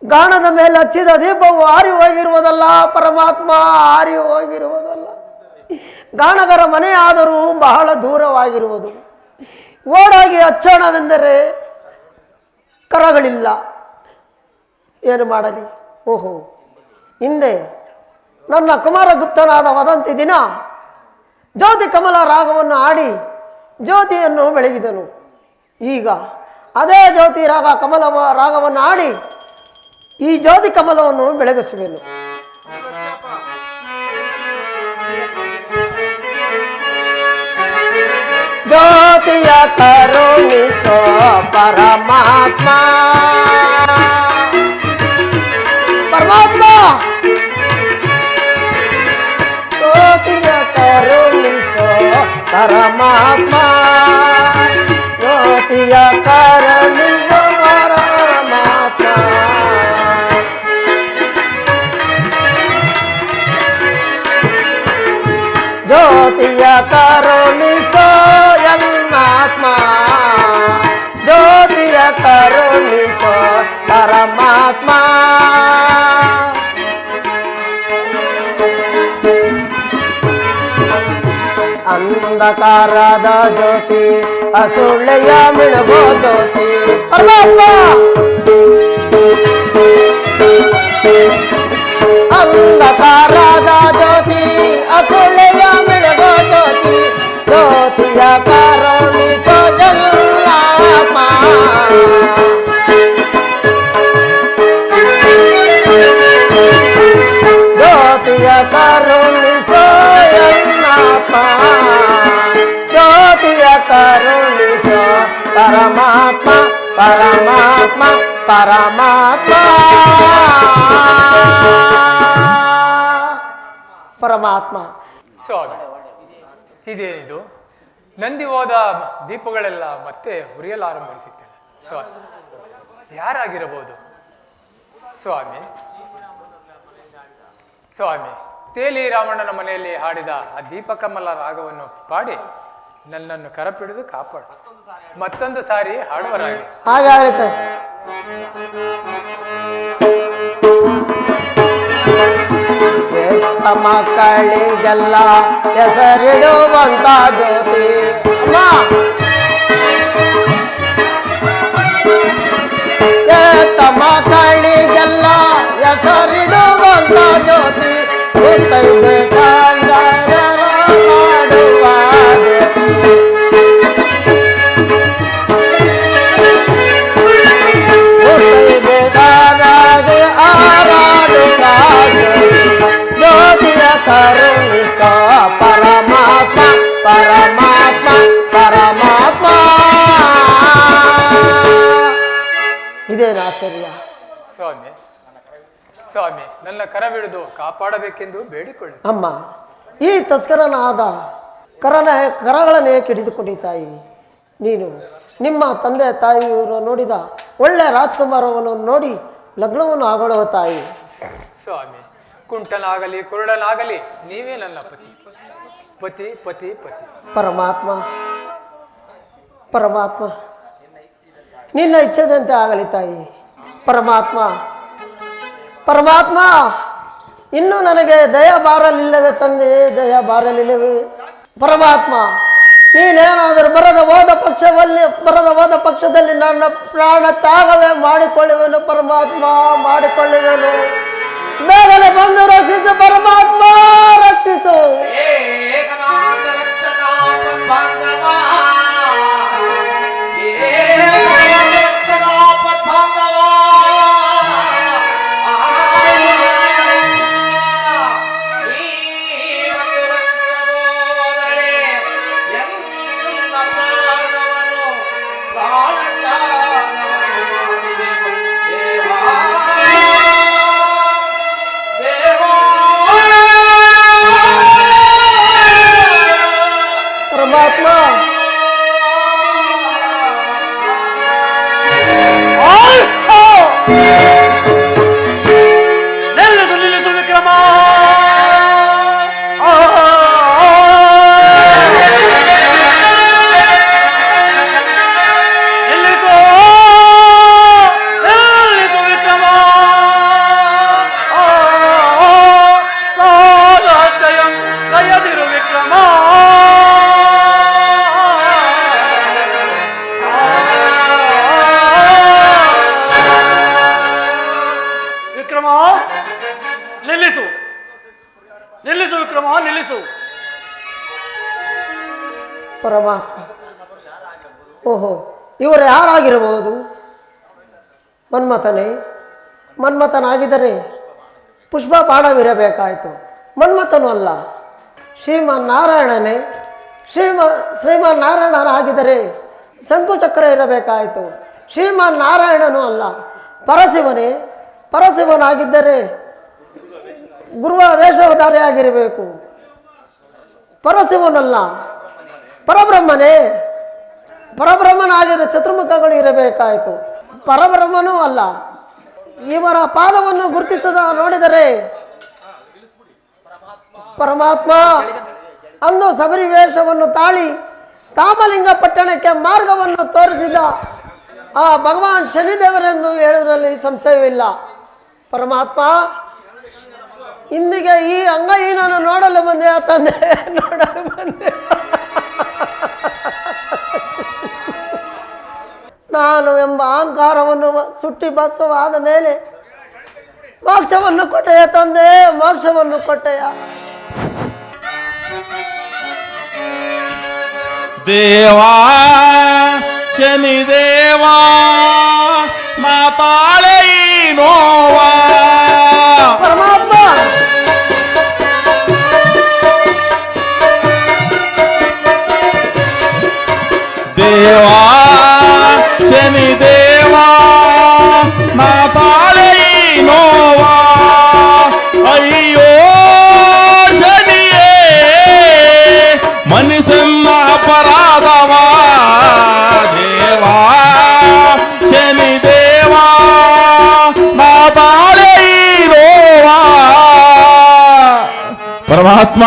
ಗಾಣದ ಮೇಲೆ ಹಚ್ಚಿದ ದೀಪವು ಆರಿ ಹೋಗಿರುವುದಲ್ಲ ಪರಮಾತ್ಮ, ಆರಿ ಹೋಗಿರುವುದಲ್ಲ. ಗಾಣಗರ ಮನೆಯಾದರೂ ಬಹಳ ದೂರವಾಗಿರುವುದು. ಓಡಾಗಿ ಹಚ್ಚೋಣವೆಂದರೆ ಕರಗಳಿಲ್ಲ, ಏನು ಮಾಡಲಿ? ಓಹೋ, ಹಿಂದೆ ನನ್ನ ಕುಮಾರಗುಪ್ತನಾದ ವದಂತಿ ದಿನ ಜ್ಯೋತಿ ಕಮಲ ರಾಗವನ್ನು ಆಡಿ ಜ್ಯೋತಿಯನ್ನು ಬೆಳಗಿದನು. ಈಗ ಅದೇ ಜ್ಯೋತಿ ಕಮಲ ರಾಗವನ್ನು ಆಡಿ ಈ ಜ್ಯೋತಿ ಕಮಲವನ್ನು ಬೆಳಗಿಸುವೆನು. ಜ್ಯೋತಿಯ ಕರುಣಿಸೋ ಪರಮಾತ್ಮ, ಪರಮಾತ್ಮ ಜ್ಯೋತಿಯ ಕರುಣಿಸೋ ಪರಮಾತ್ಮ, ಜ್ಯೋತಿಯ ಕರುಣಿಸೋ ಪರಮಾತ್ಮ. ಜ್ಯೋತಿಯ ಕರುಣಿಸೋ ಎನ್ನಾತ್ಮ, ಜ್ಯೋತಿಯ ಕರುಣಿಸೋ ಪರಮಾತ್ಮ. ಅಂಧಕಾರದ ಜ್ಯೋತಿ ಅಸುಳ್ಳೆಯ ಮಿಣಗೋ ಜ್ಯೋತಿ ಪರಮಾತ್ಮ. ಅಂಧಕಾರದ ಜ್ಯೋತಿ ಅಸುಳ್ಳೆಯ ಮಿಣಗೋ ಜ್ಯೋತಿ, ಜ್ಯೋತಿಯ ಕರುಣಿಸೋ ಜಲ್ಲಾತ್ಮ. ಜ್ಯೋತಿಯ ಕರುಣಿಸೋ ಎನ್ನಾತ್ಮ, ಜ್ಯೋತಿಯ ಕರುಣಿಸೋ ಪರಮಾತ್ಮ, ಪರಮಾತ್ಮ, ಪರಮಾತ್ಮ. ಪರಮಾತ್ಮ ಸ್ವಾಮಿ, ಇದೇನಿದು? ನಂದಿ ಹೋದ ದೀಪಗಳೆಲ್ಲ ಮತ್ತೆ ಉರಿಯಲಾರಂಭಿಸುತ್ತೇನೆ. ಸ್ವಾಮಿ, ಯಾರಾಗಿರಬಹುದು? ಸ್ವಾಮಿ, ಸ್ವಾಮಿ, ತೇಲಿ ರಾಮಣ್ಣನ ಮನೆಯಲ್ಲಿ ಹಾಡಿದ ಆ ದೀಪಕಮಲ ರಾಗವನ್ನು ಪಾಡಿ ನನ್ನನ್ನು ಕರಪಿಡಿದು ಕಾಪಾಡು. ಮತ್ತೊಂದು ಸಾರಿ ಹಾಡುವರಾಗಿ. ಹಾಗಾಗುತ್ತೆ. ಮಕ್ಕಳಿಗೆಲ್ಲ ಹೆಸರಿಡುವಂತ ಜ್ಯೋತಿ ಮಕ್ಕಳಿಗೆಲ್ಲ ಹೆಸರಿಡುವಂತ ಜ್ಯೋತಿ, ಗೊತ್ತೈದೆ ಮಾಡುವ ಜ್ಯೋತಿಯ ಕರುಣಿಸ ಪರಮಾತ್ಮ, ಪರಮಾತ್ಮ, ಪರಮಾತ್ಮ. ಇದೇನು ಆಶ್ಚರ್ಯ! ಸ್ವಾಮಿ, ಸ್ವಾಮಿ, ನನ್ನ ಕರಬಿಡಿದು ಕಾಪಾಡಬೇಕೆಂದು ಬೇಡಿಕೊಳ್ಳಿ. ಅಮ್ಮ, ಈ ತಸ್ಕರನಾದ ಕರಗಳನ್ನೇ ಹಿಡಿದುಕೊಂಡಿ ತಾಯಿ. ನೀನು ನಿಮ್ಮ ತಂದೆ ತಾಯಿಯವರು ನೋಡಿದ ಒಳ್ಳೆ ರಾಜ್ಕುಮಾರವನ್ನು ನೋಡಿ ಲಗ್ನವನ್ನು ಆಗೊಳ್ಳುವ ತಾಯಿ. ಸ್ವಾಮಿ, ಕುಂಟನಾಗಲಿ ಕುರುಡನಾಗಲಿ ನೀವೇ ನನ್ನ ಪತಿ, ಪತಿ, ಪತಿ, ಪತಿ. ಪರಮಾತ್ಮ, ಪರಮಾತ್ಮ, ನಿನ್ನ ಇಚ್ಛೆದಂತೆ ಆಗಲಿ ತಾಯಿ. ಪರಮಾತ್ಮ, ಪರಮಾತ್ಮ, ಇನ್ನೂ ನನಗೆ ದಯ ಬಾರಲಿಲ್ಲವೇ ತಂದೆ? ದಯ ಬಾರಲಿಲ್ಲವೇ? ಪರಮಾತ್ಮ, ನೀನೇನಾದರೂ ಬರದ ಹೋದ ಪಕ್ಷದಲ್ಲಿ ನನ್ನ ಪ್ರಾಣ ತ್ಯಾಗವೇ ಮಾಡಿಕೊಳ್ಳುವೆನು. ಪರಮಾತ್ಮ, ಮಾಡಿಕೊಳ್ಳುವೆನು. ಬೇಗನೆ ಬಂದು ರಕ್ಷಿಸು ಪರಮಾತ್ಮ, ರಕ್ಷಿಸು. ದೇವಾ ಪರಮಾತ್ಮ ನಿಲ್ಲಿಸು ನಿಲ್ಲಿಸು ವಿಕ್ರಮ. ನಿಲ್ಲಿಸು ನಿಲ್ಲಿಸು ವಿಕ್ರಮ. ಕೈಯದಿರು ವಿಕ್ರಮ. ವಿಕ್ರಮ ನಿಲ್ಲಿಸು ನಿಲ್ಲಿಸು ವಿಕ್ರಮ ನಿಲ್ಲಿಸು. ಪರಮಾತ್ಮ, ಓಹೋ, ಇವರು ಯಾರಾಗಿರಬಹುದು? ಮನ್ಮಥನೇ, ಮನ್ಮಥನಾಗಿದ್ದರೆ ಪುಷ್ಪ ಬಾಣವಿರಬೇಕಾಯಿತು. ಮನ್ಮಥನೂ ಅಲ್ಲ, ಶ್ರೀಮನ್ನಾರಾಯಣನೇ. ಶ್ರೀಮನ್ನಾರಾಯಣನಾಗಿದ್ದರೆ ಶಂಕುಚಕ್ರ ಇರಬೇಕಾಯಿತು. ಶ್ರೀಮನ್ನಾರಾಯಣನೂ ಅಲ್ಲ, ಪರಶಿವನೇ. ಪರಶಿವನಾಗಿದ್ದರೆ ಗುರುವ ವೇಷಧಾರಿಯಾಗಿರಬೇಕು. ಪರಶಿವನಲ್ಲ, ಪರಬ್ರಹ್ಮನೇ. ಪರಬ್ರಹ್ಮನಾಗಿದ್ದರೆ ಚತುರ್ಮುಖಗಳು ಇರಬೇಕಾಯಿತು. ಪರಬ್ರಹ್ಮನೂ ಅಲ್ಲ. ಇವರ ಪಾದವನ್ನು ಗುರುತಿಸದ ನೋಡಿದರೆ ಪರಮಾತ್ಮ ಅಂದು ಶಬರಿ ವೇಷವನ್ನು ತಾಳಿ ಕಾಮಲಿಂಗ ಪಟ್ಟಣಕ್ಕೆ ಮಾರ್ಗವನ್ನು ತೋರಿಸಿದ ಆ ಭಗವಾನ್ ಶನಿದೇವರೆಂದು ಹೇಳುವುದರಲ್ಲಿ ಸಂಶಯವಿಲ್ಲ. ಪರಮಾತ್ಮ, ಇಂದಿಗೆ ಈ ಅಂಗಹೀನನ್ನು ನೋಡಲು ಬಂದೆ ತಂದೆ, ನೋಡಲು ಬಂದೆ. ನಾನು ಎಂಬ ಅಹಂಕಾರವನ್ನು ಸುಟ್ಟಿ ಭಸ್ಮವಾದ ಮೇಲೆ ಮೋಕ್ಷವನ್ನು ಕೊಟ್ಟೆಯ ತಂದೆ, ಮೋಕ್ಷವನ್ನು ಕೊಟ್ಟೆಯ. ದೇವಾ ಶನಿದೇವಾ ಮಾತಾಳೆ ನೋವಾ ಪರಮಾತ್ಮ, ದೇವಾ ಶನಿದೇವಾ ಮಾತಾಳೆ ನೋವಾ. ಅಯ್ಯೋ ಶನಿಯೇ ಮನುಷ್ಯನ ಅಪರಾಧವಾ. ದೇವಾ ಶನಿದೇವಾ ಮಾತಾಳೆ ನೋವಾ. ಪರಮಾತ್ಮ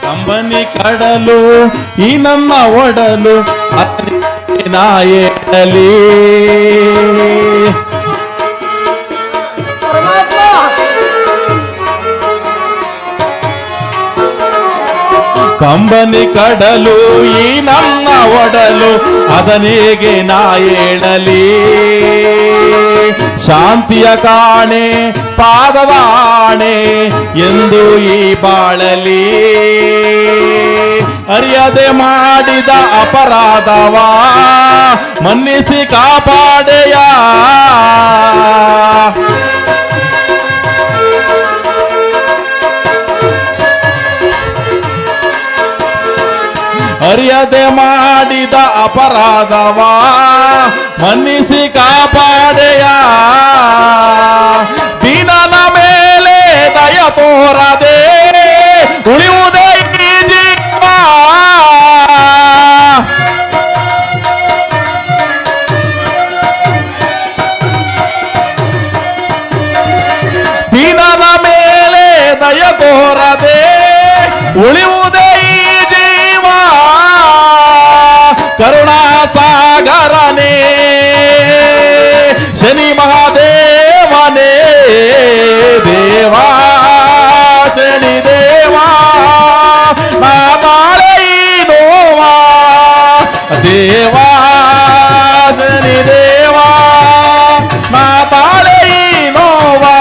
ಕಂಬನಿ ಕಡಲು ಈ ನಮ್ಮ ಒಡಲು ನಾಯಲಿ. ಪರಮಾತ್ಮ, ಕಂಬನಿ ಕಡಲು ಈ ನಮ್ಮ ಒಡಲು ಅದನೇಗೆ ನಾ ಹೇಳಲಿ. ಶಾಂತಿಯ ಕಾಣೆ ಪಾದದ ಆಣೆ ಎಂದು ಈ ಬಾಳಲಿ. ಅರಿಯದೆ ಮಾಡಿದ ಅಪರಾಧವಾ ಮನ್ನಿಸಿ ಕಾಪಾಡೆಯ. ಅರಿಯದೆ ಮಾಡಿದ ಅಪರಾಧವಾ ಮನ್ನಿಸಿ ಕಾಪಾಡೆಯ. ದೀನನ ಮೇಲೆ ದಯ ತೋರದೆ ಉಳಿಯುವುದೇ ಈ ಜೀವ. ದೀನನ ಮೇಲೆ ದಯ ತೋರದೆ ಉಳಿಯುವುದೇ ಈ ಜೀವ. ಕರುಣಾ ಸಾಗರನೇ ಶನಿ ಮಹಾದೇವನೇ. ದೇವಾ ಶನಿ ದೇವಾ ಮಾತಾಳೆ ನೋವಾ. ದೇವಾ ಶನಿ ದೇವಾ ಮಾತಾಳೆ ನೋವಾ.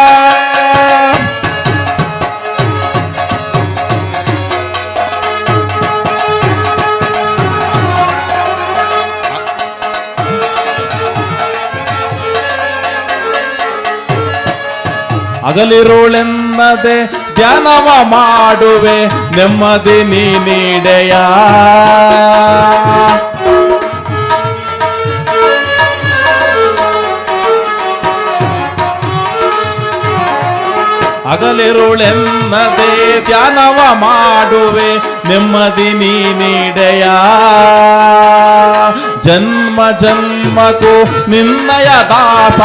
ಹಗಲಿರುಳೆನ್ನದೆ ಧ್ಯಾನವ ಮಾಡುವೆ ನೆಮ್ಮದಿ ನೀಡೆಯ. ಹಗಲಿರುಳೆನ್ನದೆ ಧ್ಯಾನವ ಮಾಡುವೆ ನೆಮ್ಮದಿ ನೀಡೆಯ. ಜನ್ಮ ಜನ್ಮಕ್ಕೂ ನಿನ್ನಯ ದಾಸ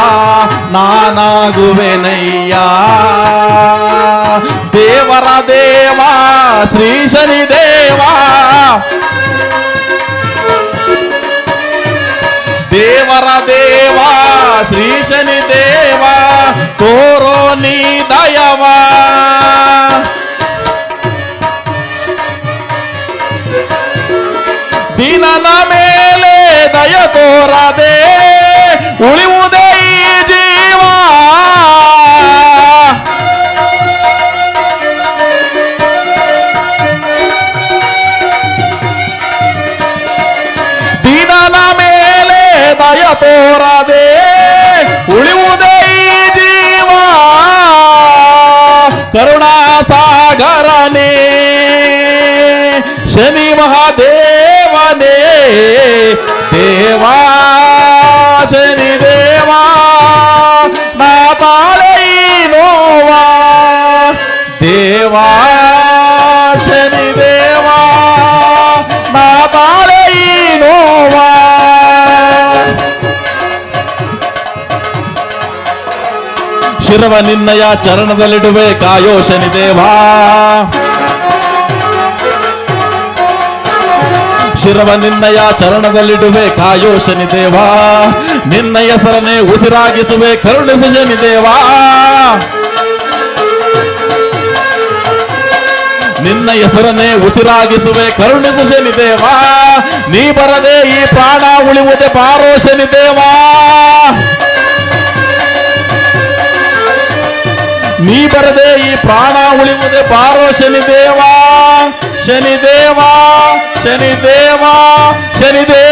ನಾನಾಗುವೆನಯ್ಯ. ದೇವರ ದೇವ ಶ್ರೀ ಶನಿದೇವ, ದೇವರ ದೇವ ಶ್ರೀ ಶನಿದೇವ ತೋರೋ ನೀ ದಯವ. ದೀನನ ಮೇಲೆ ದಯ ತೋರದೆ ಉಳಿಯುವುದೇ ಈ ಜೀವ. ದೀನನ ಮೇಲೆ ದಯ ತೋರದೆ ಉಳಿಯುವುದೇ ಈ ಜೀವ. ಕರುಣಾ ಸಾಗರನೇ ಶನಿ ಮಹಾದೇವನೇ ದೇವಾ ಶನಿ ದೇವಾ ನಾ ತಾಳೆ ನೋವಾ. ದೇವಾ ಶನಿ ದೇವಾ ನಾ ತಾಳೆ ನೋವಾ. ಶಿರವ ನಿನ್ನಯ ಚರಣದಲ್ಲಿಡುವೆ ಕಾಯೋ ಶನಿದೇವಾ. ಶಿರವ ನಿನ್ನಯ ಚರಣದಲ್ಲಿಡುವೆ ಕಾಯೋ ಶನಿದೇವಾ. ನಿನ್ನ ಹೆಸರನ್ನೇ ಉಸಿರಾಗಿಸುವೆ ಕರುಣಿಸು ಶನಿದೇವಾ. ನಿನ್ನ ಹೆಸರನ್ನೇ ಉಸಿರಾಗಿಸುವೆ ಕರುಣಿಸು ಶನಿದೇವಾ. ನೀ ಬರದೆ ಈ ಪ್ರಾಣ ಉಳಿಯುವುದೇ ಬಾರೋ ಶನಿದೇವಾ. ನೀ ಬರದೆ ಈ ಪ್ರಾಣ ಉಳಿಯುವುದೇ ಬಾರೋ ಶನಿದೇವಾ. ಶನಿದೇವಾ ಶನಿದೇವಾ ಶನಿದೇ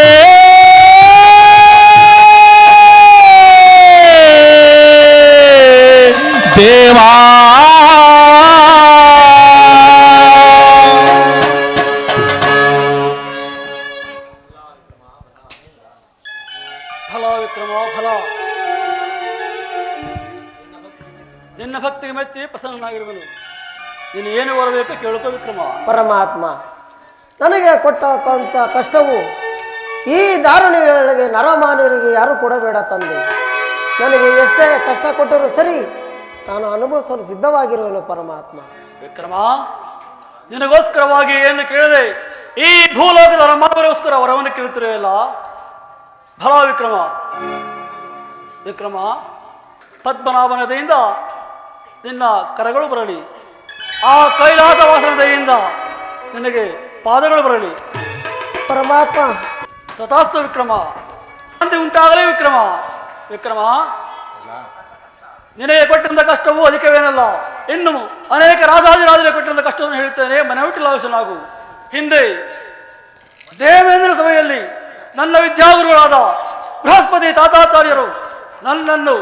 ದೇವಾ. ಫಲ ವಿಕ್ರಮ ಫಲ. ನಿನ್ನ ಭಕ್ತಿಗೆ ಮೆಚ್ಚಿ ಪ್ರಸನ್ನನಾಗಿರುವನು. ನೀನು ಏನು ಬರಬೇಕು ಕೇಳ್ಕೋ ವಿಕ್ರಮ. ಪರಮಾತ್ಮ, ನನಗೆ ಕೊಟ್ಟ ಕಷ್ಟವು ಈ ದಾರುಣಿಗಳಿಗೆ ನರಮಾನ್ಯರಿಗೆ ಯಾರು ಕೊಡಬೇಡ ತಂದೆ. ನನಗೆ ಎಷ್ಟೇ ಕಷ್ಟ ಕೊಟ್ಟರೂ ಸರಿ, ನಾನು ಅನುಭವಿಸಲು ಸಿದ್ಧವಾಗಿರುವೆನು ಪರಮಾತ್ಮ. ವಿಕ್ರಮ, ನಿನಗೋಸ್ಕರವಾಗಿ ಏನು ಕೇಳಿದೆ ಈ ಭೂಲೋಕದ ಮಾನವರಿಗೋಸ್ಕರ ವರವನ್ನು ಕೇಳುತ್ತಿರಲಿಲ್ಲ. ಫಲ ವಿಕ್ರಮ. ವಿಕ್ರಮ, ಪದ್ಮನಾಭನ ದಯೆಯಿಂದ ನಿನ್ನ ಕರಗಳು ಬರಲಿ. ಆ ಕೈಲಾಸ ವಾಸನ ದಯೆಯಿಂದ ನಿನಗೆ ಪಾದಗಳು ಬರಲಿ. ಪರಮಾತ್ಮ ತಥಾಸ್ತು ವಿಕ್ರಮ. ಶಾಂತಿ ಉಂಟಾಗಲೇ ವಿಕ್ರಮ. ವಿಕ್ರಮ, ನಿನಗೆ ಕೊಟ್ಟಂತ ಕಷ್ಟವೂ ಅಧಿಕವೇನಲ್ಲ. ಇನ್ನು ಅನೇಕ ರಾಜಾದಿರಾಜರಿಗೆ ಕೊಟ್ಟಂತ ಕಷ್ಟವನ್ನು ಹೇಳುತ್ತೇನೆ, ಮನವಿಟ್ಟು ಲಾಭಿಸನಾಗು. ಹಿಂದೆ ದೇವೇಂದ್ರ ಸಭೆಯಲ್ಲಿ ನನ್ನ ವಿದ್ಯಾಗುರುಗಳಾದ ಬೃಹಸ್ಪತಿ ತಾತಾಚಾರ್ಯರು ನನ್ನನ್ನು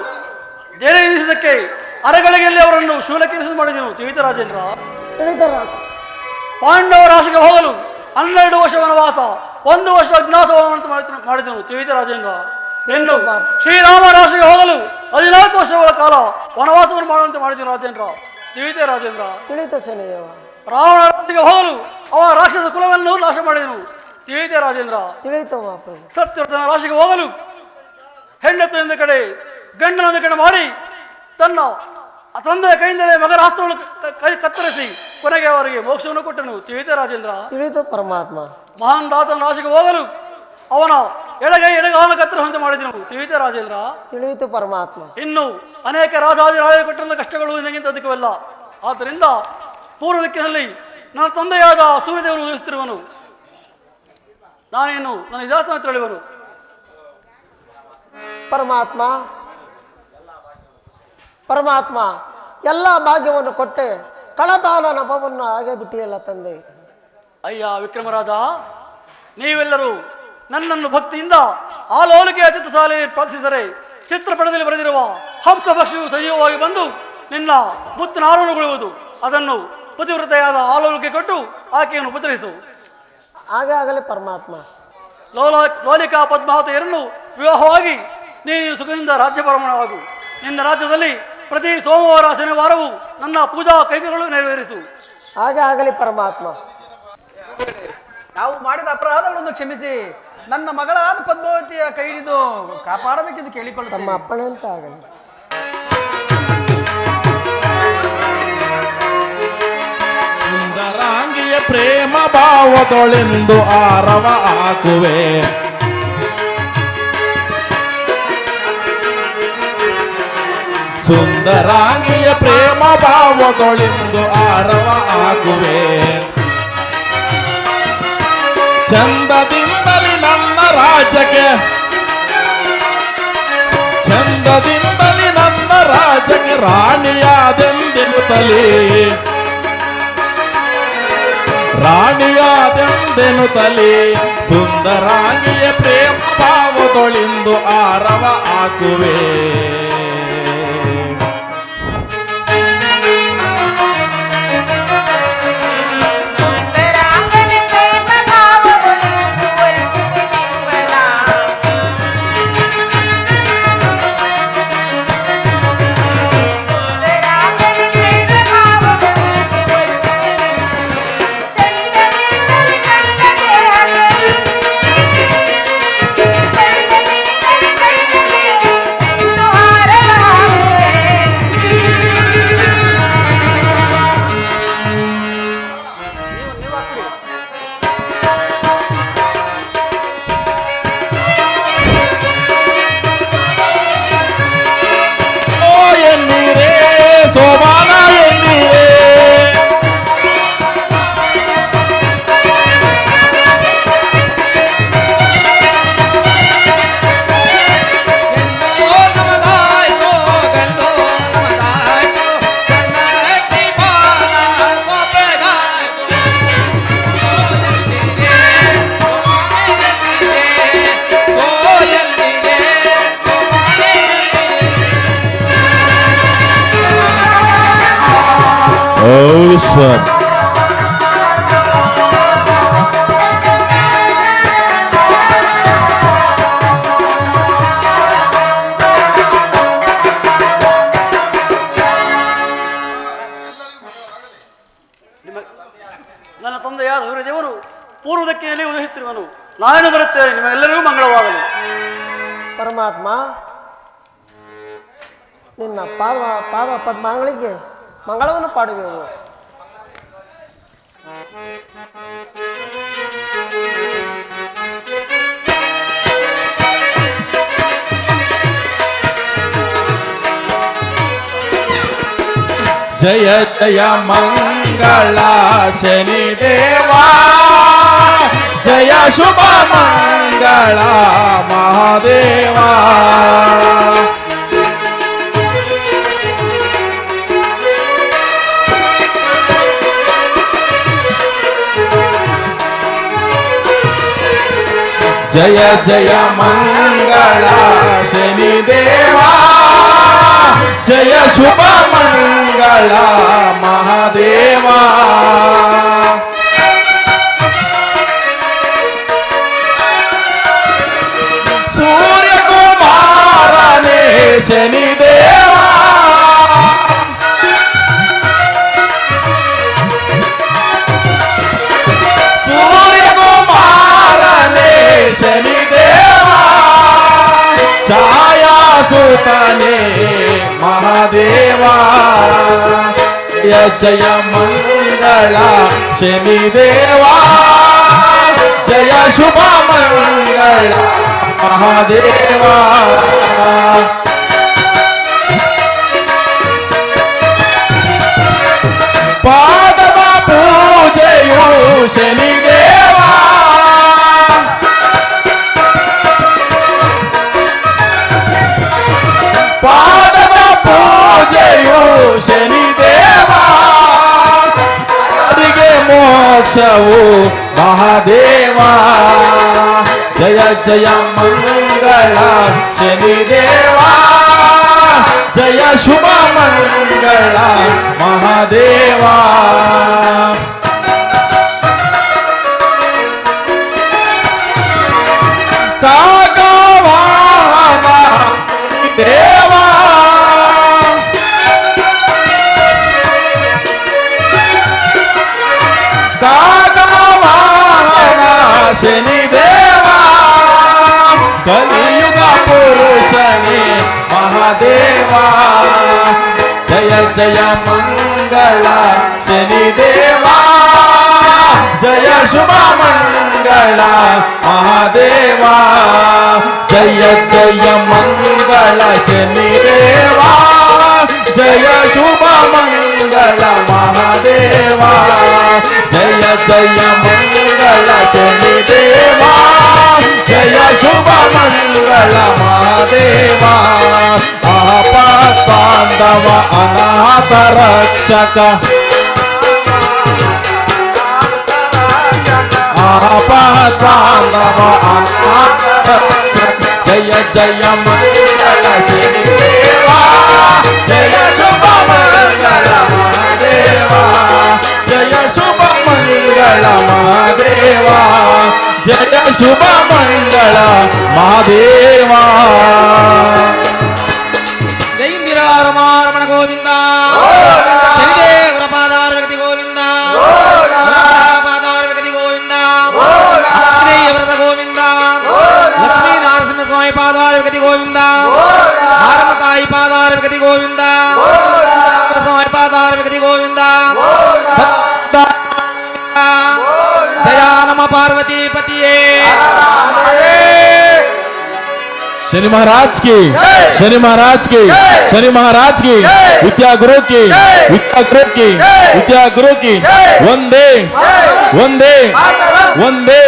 ಜೈಲು ಎನಿಸಿದ್ದಕ್ಕೆ ಅರಗಳಿಗೆಯಲ್ಲಿ ಅವರನ್ನು ಶೂಲಕ್ಕಿರಿಸಿ ಮಾಡಿದನು ತ್ರಿವಿತರಾಜೇಂದ್ರ. ಪಾಂಡವ ರಾಶಿಗೆ ಹೋಗಲು 12 ವರ್ಷ ವನವಾಸ, 1 ವರ್ಷ ಅಜ್ಞಾಸವನ್ನು ಮಾಡಿದನು ತ್ರಿವಿತರಾಜೇಂದ್ರ. ಇನ್ನು ಶ್ರೀರಾಮ ರಾಶಿಗೆ ಹೋಗಲು 14 ವರ್ಷಗಳ ಕಾಲ ವನವಾಸವನ್ನು ಮಾಡುವಂತೆ ಮಾಡಿದನು ರಾಜೇಂದ್ರ ತ್ರಿವಿತರಾಜೇಂದ್ರ. ರಾವಣ ರಾಶಿಗೆ ಹೋಗಲು ಅವ ರಾಕ್ಷಸ ಕುಲವನ್ನು ನಾಶ ಮಾಡಿದನು ತ್ರಿವಿತರಾಜೇಂದ್ರ. ಸತ್ಯವ್ರತನ ರಾಶಿಗೆ ಹೋಗಲು ಹೆಣ್ಣೆತ್ತೊಂದು ಕಡೆ ಗಂಡನೊಂದು ಕಡೆ ಮಾಡಿ ತನ್ನ ತಂದೆಯ ಕೈಯಿಂದಲೇ ಮಗನ ಆಸ್ತ್ರವನ್ನು ಕತ್ತರಿಸಿ ಕೊನೆಗೆ ಅವರಿಗೆ ಮೋಕ್ಷವನ್ನು ಕೊಟ್ಟನು ತ್ರಿವಿತರಾಜೇಂದ್ರ. ಪರಮಾತ್ಮ ಮಹಾನ್ ದಾತನ ರಾಶಿಗೆ ಹೋಗಲು ಅವನ ಎಡಗೈ ಎಡಗಾಲ ಕತ್ತರಿಸುವಂತೆ ಮಾಡಿದನು ತ್ರಿವಿತರಾಜೇಂದ್ರ. ಪರಮಾತ್ಮ ಇನ್ನು ಅನೇಕ ರಾಜಾದಿರಾಜ ಕೊಟ್ಟಿರುವ ಕಷ್ಟಗಳು ನಿನಗಿಂತ ಅಧಿಕವಲ್ಲ. ಆದ್ದರಿಂದ ಪೂರ್ವ ದಿಕ್ಕಿನಲ್ಲಿ ನನ್ನ ತಂದೆಯಾದ ಸೂರ್ಯದೇವನು ಉದಯಿಸುತ್ತಿರುವನು. ನಾನೇನು ನನ್ನ ಇತಿಹಾಸವನ್ನು ತಿಳಿಯುವನು. ಪರಮಾತ್ಮ ಪರಮಾತ್ಮ ಎಲ್ಲ ಭಾಗ್ಯವನ್ನು ಕೊಟ್ಟೆ, ಕಳತಾನ ನಭವನ್ನು ಹಾಗೆ ಬಿಟ್ಟಿಯಲ್ಲ ತಂದೆ. ಅಯ್ಯ ವಿಕ್ರಮರಾಜ, ನೀವೆಲ್ಲರೂ ನನ್ನನ್ನು ಭಕ್ತಿಯಿಂದ ಆಲೋಲಿಕೆಯ ಚಿತ್ರಶಾಲೆ ಪ್ರಾರ್ಥಿಸಿದರೆ ಚಿತ್ರಪಟದಲ್ಲಿ ಬರೆದಿರುವ ಹಂಸ ಪಕ್ಷಿಯು ಸಜೀವವಾಗಿ ಬಂದು ನಿನ್ನ ಮುತ್ತು ನಾರುಣಗೊಳ್ಳುವುದು. ಅದನ್ನು ಪತಿವ್ರತೆಯಾದ ಆಲೋಲಕ್ಕೆ ಕೊಟ್ಟು ಆಕೆಯನ್ನು ಉಪಚರಿಸು. ಹಾಗೆ ಆಗಲಿ ಪರಮಾತ್ಮ. ಲೋಲಿಕಾ ಪದ್ಮಾವತಿಯರನ್ನು ವಿವಾಹವಾಗಿ ನೀನು ಸುಖದಿಂದ ರಾಜ್ಯಭ್ರಮಣವಾಗು. ನಿನ್ನ ರಾಜ್ಯದಲ್ಲಿ ಪ್ರತಿ ಸೋಮವಾರ ಶನಿವಾರವೂ ನನ್ನ ಪೂಜಾ ಕೈಗಳು ನೆರವೇರಿಸು. ಹಾಗೆ ಆಗಲಿ ಪರಮಾತ್ಮ. ನಾವು ಮಾಡಿದ ಅಪರಾಧಗಳನ್ನು ಕ್ಷಮಿಸಿ ನನ್ನ ಮಗಳಾದ ಪದ್ಮಾವತಿಯ ಕೈ ಹಿಡಿದು ಕಾಪಾಡಬೇಕೆಂದು ತಮ್ಮ ಕೇಳಿಕೊಳ್ಳುತ್ತೇನೆ. ಅಪ್ಪಣೆ ಅಂತ ಆಗಲಿ. ಸುಂದರಾಂಗಿಯ ಪ್ರೇಮ ಭಾವದೊಳೆಂದು ಆರವ ಹಾಕುವೆ. ಸುಂದರಾಂಗಿಯ ಪ್ರೇಮ ಭಾವದೊಳೆಂದು ಆರವ ಹಾಕುವೆ. ಚಂದದಿಂದಲಿ ನನ್ನ ರಾಜಕ್ಕೆ, ಚಂದದಿಂದಲಿ ನನ್ನ ರಾಜಕ್ಕೆ ರಾಣಿಯಾದೆಂದೆನುತ್ತಲೇ, ರಾಣಿಯಾದೆಂದೆನುತ್ತಲೇ ಸುಂದರಾಂಗಿಯ ಪ್ರೇಮ ಭಾವದೊಳಿಂದು ಆರವ ಹಾಕುವೆ. ಸೋಮಾನ ಎನ್ನೀರೇ ಸರ್. ನನ್ನ ತಂದೆಯಾದ ಸೂರ್ಯದೇವರು ಪೂರ್ವ ದಿಕ್ಕಿನಲ್ಲಿ ಉದಯಿಸುತ್ತಿರುವನು. ನಾನು ಬರುತ್ತೇನೆ. ನಿಮ್ಮೆಲ್ಲರಿಗೂ ಮಂಗಳವಾಗಲಿ. ಪರಮಾತ್ಮ, ನಿನ್ನ ಪಾದ ಪದ್ಮಗಳಿಗೆ ಮಂಗಳವನ್ನು ಪಾಡುವೆವು. ಜಯ ಜಯ ಮಂಗಳ ಶನಿದೇವಾ, ಜಯ ಶುಭ ಮಂಗಳ ಮಹಾದೇವಾ. ಜಯ ಜಯ ಮಂಗಳ ಶನಿದೇವಾ, ಜಯ ಶುಭ ಮಂಗಳ ಮಹಾದೇವಾ. ಸೂರ್ಯಕುಮಾರನೇ ಶನಿದೇವಾ, ಸೂರ್ಯಕುಮಾರನೇ ಶನಿದೇವಾ, ಛಾಯಾಸುತನೇ ಮಹಾದೇವಾ. ಜಯ ಜಯ ಮಂಗಳ ಶನಿದೇವಾ, ಜಯ ಶುಭ ಮಂಗಳ ಮಹಾದೇವಾ. ಪಾದದ ಪೂಜೆಯು ಶನಿದೇವಾ, ಪಾದದ ಪೂಜೆಯು ಶನಿದೇವಾ, ಅವರಿಗೆ ಮೋಕ್ಷವು ಮಹಾದೇವಾ. ಜಯ ಜಯ ಮಂಗಳ ಶನಿದೇವಾ, ಜಯ ಶುಭ ಮಂಗಳ ಮಹಾದೇವ. ಕಾಗವಾಹನ ದೇವ ಕಾಗವಾಹನ ಶನಿದೇವ ಕಲಿಯುಗ ಪುರುಷನೇ ಮಹಾದೇವ. ಜಯ ಜಯ ಮಂಗಳ ಶನಿದೇವ ಜಯ ಶುಭ ಮಂಗಳ ಮಹಾದೇವ. ಜಯ ಜಯ ಮಂಗಳ ಶನಿದೇವ ಜಯ ಶುಭ ಮಂಗಳ ಮಹಾದೇವ. ಜಯ ಜಯ ಮಂಗಳ ಶನಿದೇವ ಜಯ ಶುಭ ಮಂಗಳ ಮಹಾದೇವ. ಆಪತ್ ಬಾಂಧವ ಅನಾಥ ರಕ್ಷಕ ಆಪತ್ ಬಾಂಧವ ಅನಾಥ ರಕ್ಷಕ. ಜಯ ಜಯ ಮಂಗಳ ಶನಿದೇವ ಜಯ ಶುಭ ಮಂಗಳ ಮಹಾದೇವ. ಜಯ ಶುಭ ಮಂಗಳ ಮಹಾದೇವ ಜಯ ಶುಭ ಮಂಗಳ ಮಹಾದೇವ. ಜೈಂದಿರ ರಮಾರಮಣ ಗೋವಿಂದ ಶನಿದೇವರ ಪಾದಾರಗತಿ ಗೋವಿಂದ ಪಾದಾರಗತಿ ಗೋವಿಂದ ವ್ರತ ಗೋವಿಂದ ಲಕ್ಷ್ಮೀ ನರಸಿಂಹ ಸ್ವಾಮಿ ಪಾದಾರಗತಿ ಗೋವಿಂದ ಮಾರಮತಾಯಿ ಪಾದಾರಗತಿ ಗೋವಿಂದ ಸ್ವಾಮಿ ಪಾದಾರಗತಿ ಗೋವಿಂದ ಜಯ ನಮ ಪಾರ್ವತಿ ಪತಿಯೇ. शनि महाराज की शनि महाराज की शनि महाराज की विद्या गुरु की विद्या गुरु की विद्या गुरु की वंदे वंदे वंदे